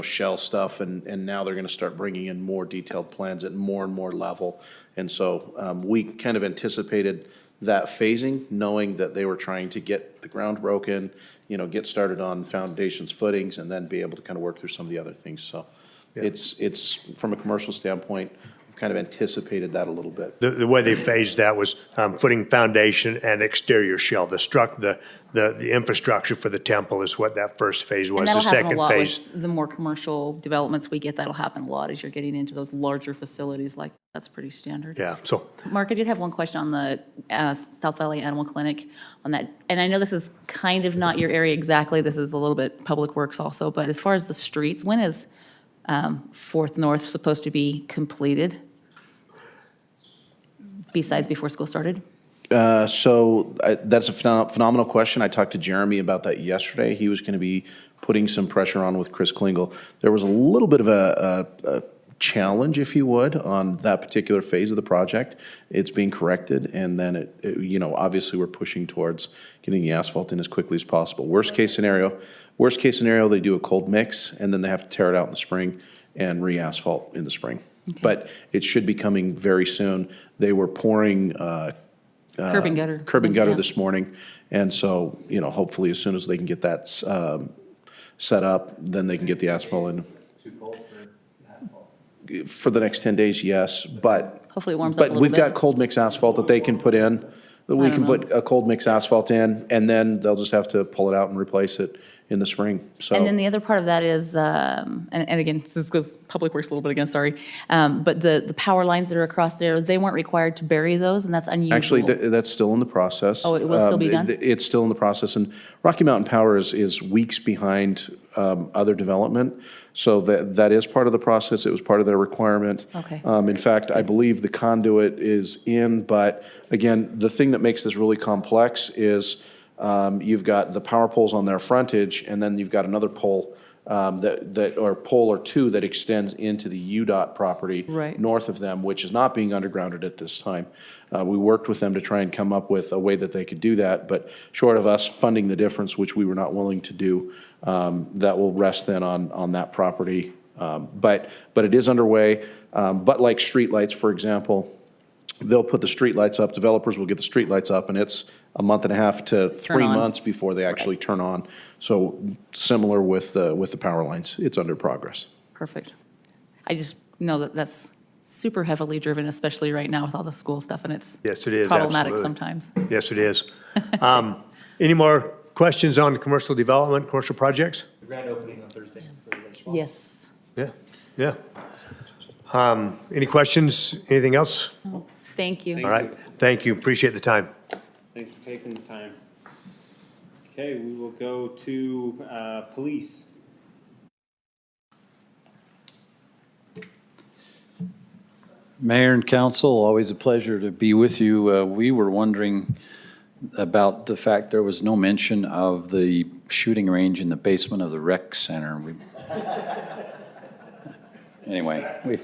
shell stuff, and now they're going to start bringing in more detailed plans at more and more level. And so we kind of anticipated that phasing, knowing that they were trying to get the ground broken, get started on foundations, footings, and then be able to kind of work through some of the other things. So it's from a commercial standpoint, we've kind of anticipated that a little bit. The way they phased that was footing, foundation, and exterior shell. The infrastructure for the temple is what that first phase was. And that'll The happen a second lot phase. with the more commercial developments we get. That'll happen a lot as you're getting into those larger facilities. Like that's pretty standard. Yeah. So Mark, I did have one question on the South Valley Animal Clinic on that. And I know this is kind of not your area exactly. This is a little bit Public Works also. But as far as the streets, when is 4th North supposed to be completed? Besides before school started? So that's a phenomenal question. I talked to Jeremy about that yesterday. He was going to be putting some pressure on with Chris Klingel. There was a little bit of a challenge, if you would, on that particular phase of the project. It's being corrected, and then obviously we're pushing towards getting the asphalt in as quickly as possible. Worst case scenario, they do a cold mix, and then they have to tear it out in the spring and re-asphalt in the spring. Okay. But it should be coming very soon. They were pouring Curb and gutter. Curb and gutter Yeah. this morning. And so, hopefully as soon as they can get that set up, then they can get the asphalt in. Too cold for asphalt? For the next 10 days, yes, but. Hopefully it warms up a But little we've got bit. cold mix asphalt that they can put in. That we I can don't put a cold mix asphalt in, and then they'll just have to pull it out and replace it in the spring, so. And then the other part of that is, and again, this goes Public Works a little bit again, sorry, but the power lines that are across there, they weren't required to bury those, and that's unusual. Actually, that's still in the process. Oh, it will still be done? It's still in the process, and Rocky Mountain Power is weeks behind other development, so that is part of the process. It was part of their requirement. Okay. In fact, I believe the conduit is in, but again, the thing that makes this really complex is you've got the power poles on their frontage, and then you've got another pole or pole or two that extends into the UDOT property Right. north of them, which is not being undergrounded at this time. We worked with them to try and come up with a way that they could do that, but short of us funding the difference, which we were not willing to do, that will rest then on that property. But it is underway. But like streetlights, for example, they'll put the streetlights up, developers will get the streetlights up, and it's a month and a half to 3 on. months before they actually turn on. So similar with the power lines, it's under progress. Perfect. I just know that that's super heavily driven, especially right now with all the school stuff, and it's Yes, it is, problematic absolutely. sometimes. Yes, it is. Any more questions on commercial development, commercial projects? Grand opening on Thursday. Yes. Yeah. Any questions? Anything else? Thank you. All right. Thank you. Appreciate the time. Thanks for taking the time. Okay, we will go to police. Mayor and council, always a pleasure to be with you. We were wondering about the fact there was no mention of the shooting range in the basement of the rec center. Anyway, we.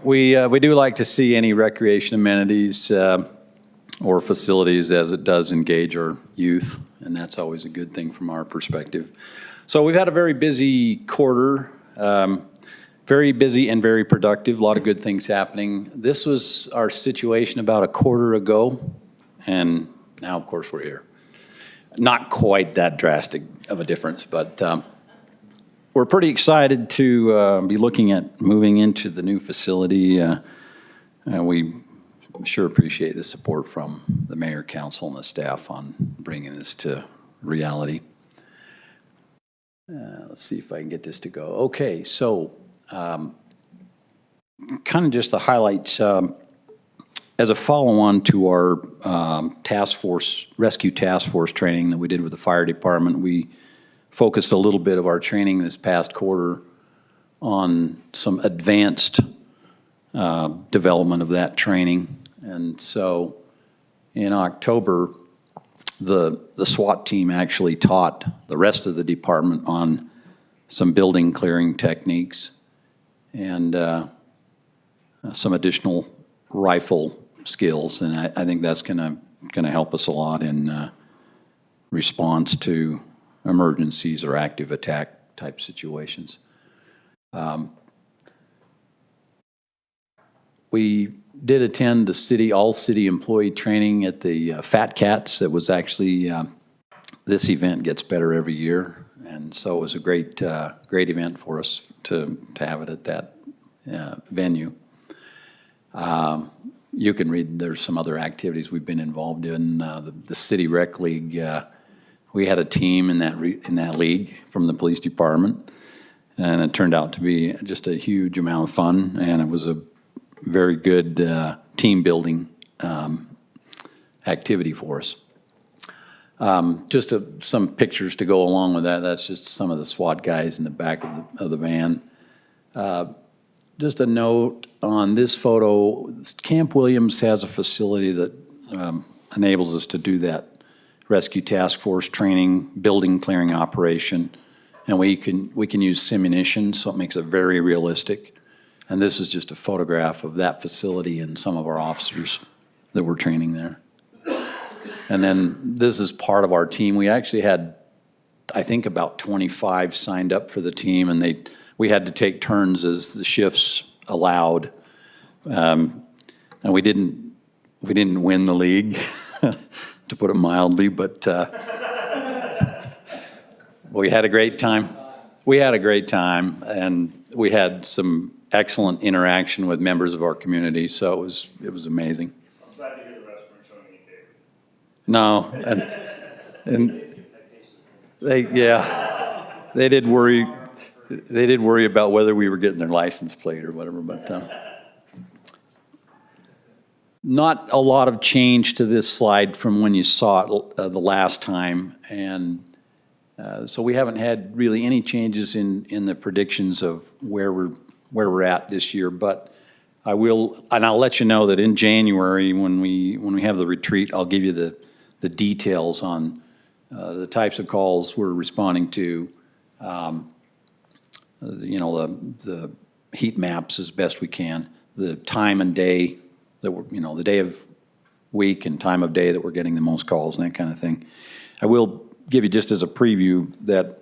We do like to see any recreation amenities or facilities as it does engage our youth, and that's always a good thing from our perspective. So we've had a very busy quarter, very busy and very productive, a lot of good things happening. This was our situation about a quarter ago, and now, of course, we're here. Not quite that drastic of a difference, but we're pretty excited to be looking at moving into the new facility. We sure appreciate the support from the mayor, council, and the staff on bringing this to reality. Let's see if I can get this to go. Okay, so kind of just the highlights. As a follow-on to our rescue task force training that we did with the fire department, we focused a little bit of our training this past quarter on some advanced development of that training. And so in October, the SWAT team actually taught the rest of the department on some building clearing techniques and some additional rifle skills. And I think that's gonna help us a lot in response to emergencies or active attack type situations. We did attend the all-city employee training at the Fat Cats. It was actually, this event gets better every year, and so it was a great event for us to have it at that venue. You can read, there's some other activities we've been involved in. The City Rec League, we had a team in that league from the police department, and it turned out to be just a huge amount of fun, and it was a very good team building activity for us. Just some pictures to go along with that. That's just some of the SWAT guys in the back of the van. Just a note on this photo, Camp Williams has a facility that enables us to do that rescue task force training, building clearing operation, and we can use simunition, so it makes it very realistic. And this is just a photograph of that facility and some of our officers that were training there. And then this is part of our team. We actually had, I think, about 25 signed up for the team, and we had to take turns as the shifts allowed. And we didn't win the league, to put it mildly, but we had a great time. We had a great time, and we had some excellent interaction with members of our community, so it was amazing. I'm glad to hear the rest weren't showing any favor. No, and they did worry. They did worry about whether we were getting their license plate or whatever, but not a lot of change to this slide from when you saw it the last time, and so we haven't had really any changes in the predictions of where we're at this year. But I'll let you know that in January when we have the retreat, I'll give you the details on the types of calls we're responding to. The heat maps as best we can, the time and day that the day of week and time of day that we're getting the most calls and that kind of thing. I will give you just as a preview that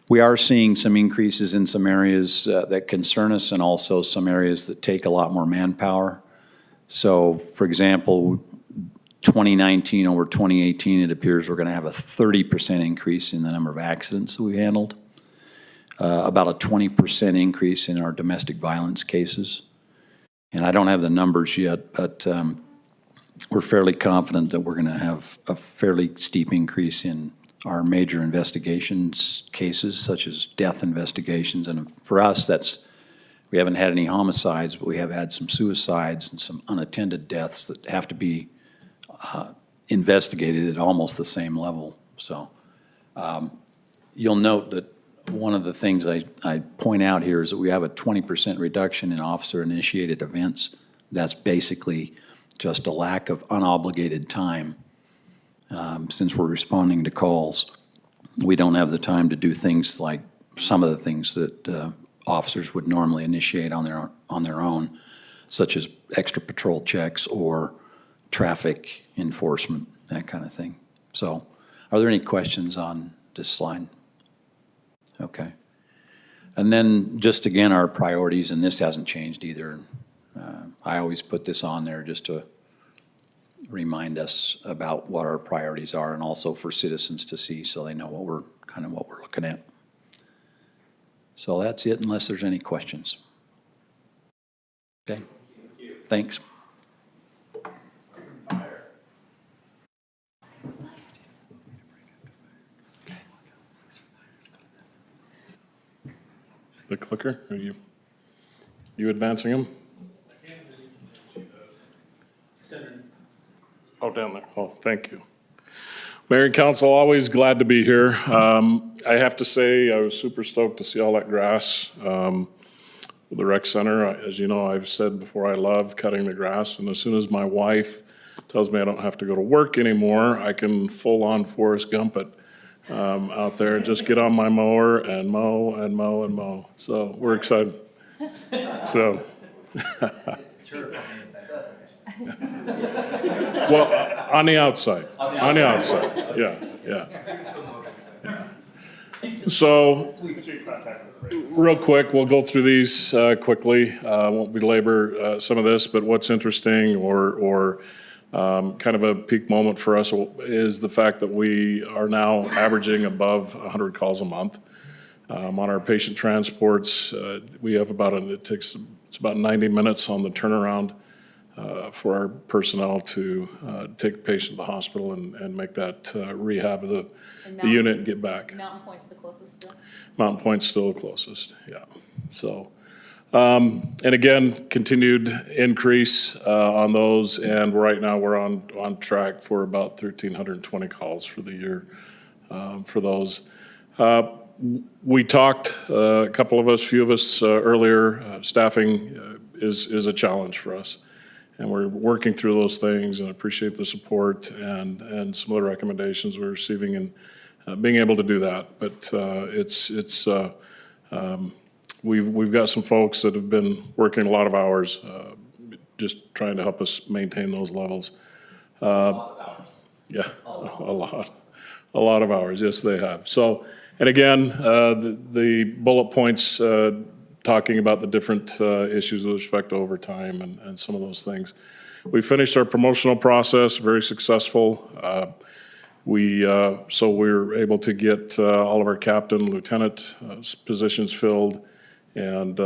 we are seeing some increases in some areas that concern us, and also some areas that take a lot more manpower. So, for example, 2019 over 2018, it appears we're going to have a 30% increase in the number of accidents that we handled. About a 20% increase in our domestic violence cases. And I don't have the numbers yet, but we're fairly confident that we're going to have a fairly steep increase in our major investigations cases, such as death investigations. And for us, we haven't had any homicides, but we have had some suicides and some unattended deaths that have to be investigated at almost the same level. So you'll note that one of the things I point out here is that we have a 20% reduction in officer-initiated events. That's basically just a lack of unobligated time since we're responding to calls, we don't have the time to do things like some of the things that officers would normally initiate on their own, such as extra patrol checks or traffic enforcement, that kind of thing. So, are there any questions on this slide? Okay. And then just again, our priorities, and this hasn't changed either. I always put this on there just to remind us about what our priorities are, and also for citizens to see so they know what we're looking at. So that's it, unless there's any questions. Okay. Thanks. The clicker, are you advancing them? Oh, down there. Oh, thank you. Mayor and council, always glad to be here. I have to say, I was super stoked to see all that grass. The rec center, as you know, I've said before, I love cutting the grass. And as soon as my wife tells me I don't have to go to work anymore, I can full-on Forrest Gump it out there and just get on my mower and mow and mow and mow. So we're excited. So. Well, on the outside, yeah. So, real quick, we'll go through these quickly. Won't belabor some of this, but what's interesting or kind of a peak moment for us is the fact that we are now averaging above 100 calls a month. On our patient transports, we have it's about 90 minutes on the turnaround for our personnel to take a patient to the hospital and make that rehab of the unit and get back. Mountain Point's the closest still? Mountain Point's still the closest, yeah. So, and again, continued increase on those, and right now we're on track for about 1,320 calls for the year for those. We talked, a few of us earlier, staffing is a challenge for us. And we're working through those things, and appreciate the support and some of the recommendations we're receiving and being able to do that. But we've got some folks that have been working a lot of hours, just trying to help us maintain those levels. Yeah, a lot of hours. Yes, they have. So, and again, the bullet points talking about the different issues with respect to overtime and some of those things. We finished our promotional process, very successful. So we were able to get all of our captain, lieutenant positions filled. And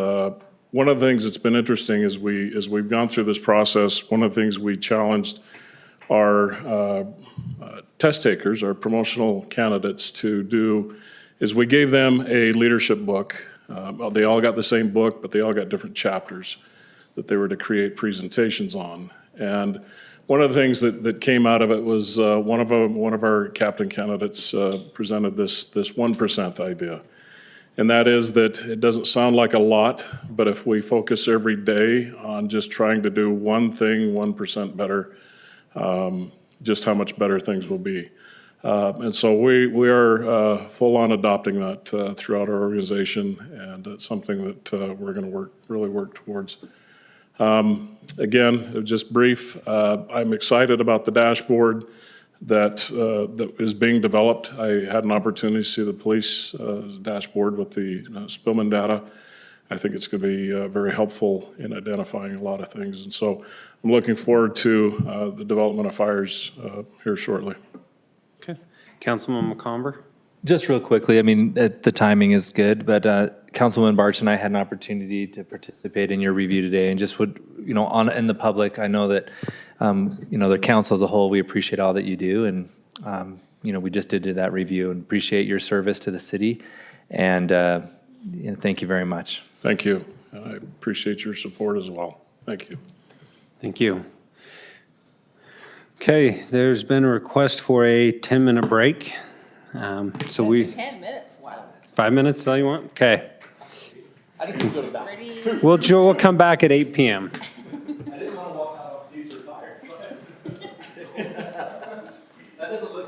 one of the things that's been interesting is as we've gone through this process, one of the things we challenged our test takers, our promotional candidates to do, is we gave them a leadership book. They all got the same book, but they all got different chapters that they were to create presentations on. And one of the things that came out of it was one of our captain candidates presented this 1% idea. And that is that it doesn't sound like a lot, but if we focus every day on just trying to do one thing 1% better, just how much better things will be. And so we are full on adopting that throughout our organization, and it's something that we're going to really work towards. Again, just brief, I'm excited about the dashboard that is being developed. I had an opportunity to see the police dashboard with the Spillman data. I think it's going to be very helpful in identifying a lot of things. And so I'm looking forward to the development of fires here shortly. Okay. Councilman McComber? Just real quickly, I mean, the timing is good, but Councilwoman Barch and I had an opportunity to participate in your review today, and just would, in the public, I know that, the council as a whole, we appreciate all that you do, and, we just did that review and appreciate your service to the city, and thank you very much. Thank you. I appreciate your support as well. Thank you. Thank you. Okay, there's been a request for a 10-minute break. So 10 minutes, wow. 5 minutes, all you want? Okay. I just need to go to the bathroom. We'll come back at 8 p.m. I didn't want to walk out of these fires. That doesn't look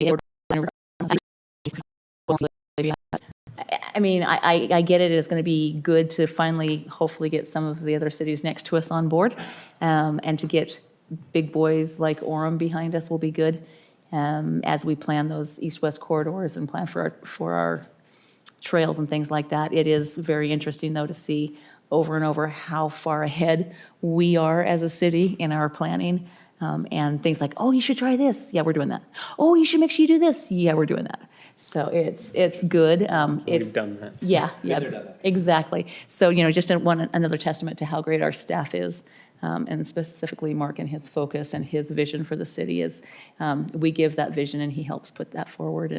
I mean, I get it. It's going to be good to finally, hopefully, get some of the other cities next to us on board. And to get big boys like Orem behind us will be good as we plan those east-west corridors and plan for our trails and things like that. It is very interesting, though, to see over and over how far ahead we are as a city in our planning. And things like, oh, you should try this. Yeah, we're doing that. Oh, you should make sure you do this. Yeah, we're doing that. So it's good. We've done that. Yeah, exactly. So, just another testament to how great our staff is, and specifically Mark and his focus and his vision for the city is we give that vision and he helps put that forward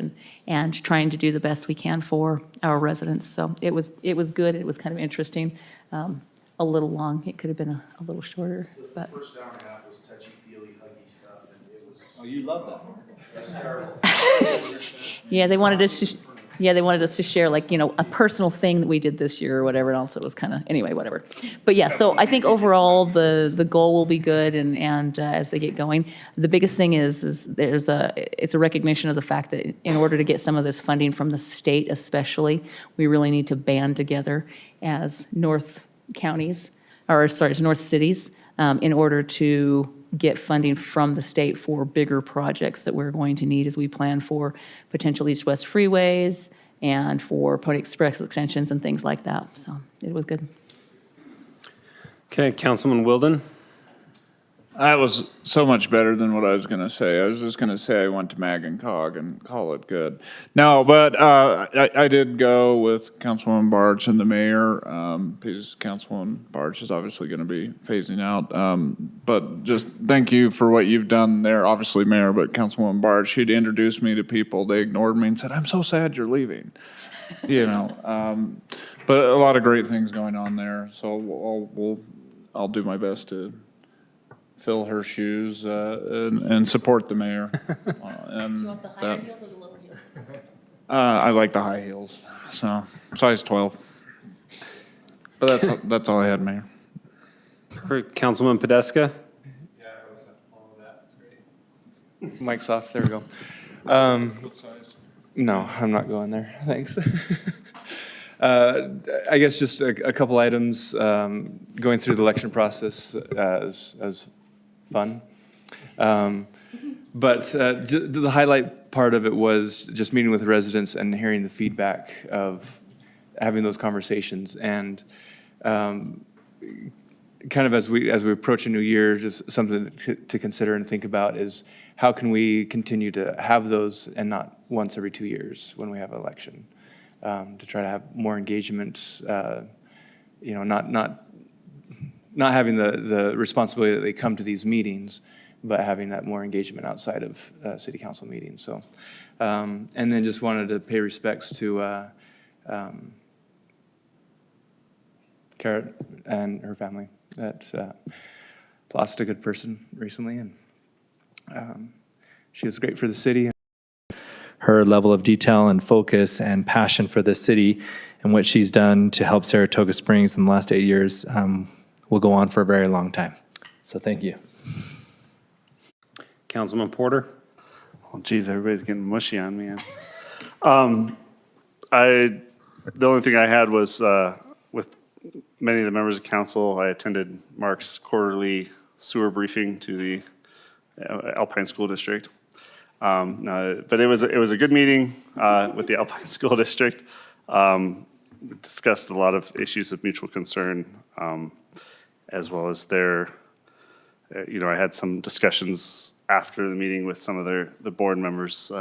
and trying to do the best we can for our residents. So it was good. It was kind of interesting. A little long. It could have been a little shorter, but. First hour and a half was touchy-feely, huggy stuff, and it was. Oh, you love that, Mark. That's terrible. Yeah, they wanted us to share like, a personal thing that we did this year or whatever, and also it was kind of, anyway, whatever. But yeah, so I think overall, the goal will be good and as they get going. The biggest thing is it's a recognition of the fact that in order to get some of this funding from the state especially, we really need to band together as North cities in order to get funding from the state for bigger projects that we're going to need as we plan for potential east-west freeways and for Pony Express extensions and things like that. So it was good. Okay, Councilman Wilden. That was so much better than what I was going to say. I was just going to say I went to Mag and Cog and call it good. No, but I did go with Councilwoman Barge and the mayor, because Councilwoman Barge is obviously going to be phasing out. But just thank you for what you've done there. Obviously, Mayor, but Councilwoman Barge, she'd introduced me to people. They ignored me and said, I'm so sad you're leaving. But a lot of great things going on there. So I'll do my best to fill her shoes and support the mayor. Do you want the higher heels or the lower heels? I like the high heels, so size 12. But that's all I had, Mayor. Perfect. Councilman Podeska. Yeah, I always have to follow that. That's great. Mic's off. There we go. No, I'm not going there. Thanks. I guess just a couple items. Going through the election process as fun. But the highlight part of it was just meeting with residents and hearing the feedback of having those conversations. And kind of as we approach a new year, just something to consider and think about is how can we continue to have those and not once every 2 years when we have an election, to try to have more engagement, not having the responsibility that they come to these meetings, but having that more engagement outside of city council meetings. So, and then just wanted to pay respects to Carrot and her family that lost a good person recently, and she was great for the city. Her level of detail and focus and passion for this city and what she's done to help Saratoga Springs in the last 8 years will go on for a very long time. So thank you. Councilman Porter. Well, geez, everybody's getting mushy on me. The only thing I had was with many of the members of council, I attended Mark's quarterly sewer briefing to the Alpine School District. But it was a good meeting with the Alpine School District. We discussed a lot of issues of mutual concern, as well as their, I had some discussions after the meeting with some of the board members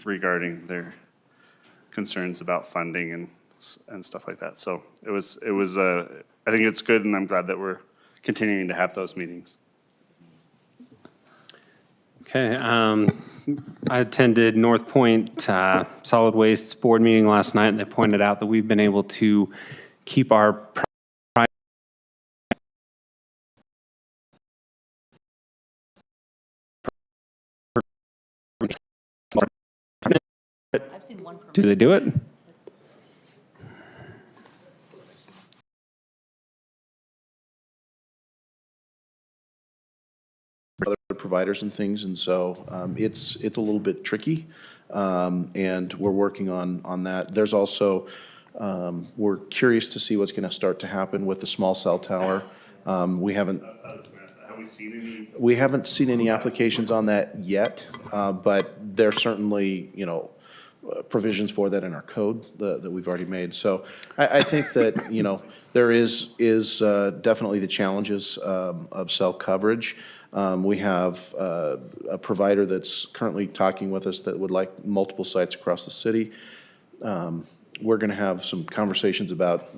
regarding their concerns about funding and stuff like that. So it was I think it's good, and I'm glad that we're continuing to have those meetings. Okay, I attended North Point Solid Waste Board meeting last night, and they pointed out that we've been able to keep our I've seen one permit. Do they do it? other providers and things, and so it's a little bit tricky, and we're working on that. There's also, we're curious to see what's going to start to happen with the small cell tower. We haven't seen any applications on that yet, but there's certainly, provisions for that in our code that we've already made. So I think that, there is definitely the challenges of cell coverage. We have a provider that's currently talking with us that would like multiple sites across the city. We're going to have some conversations about,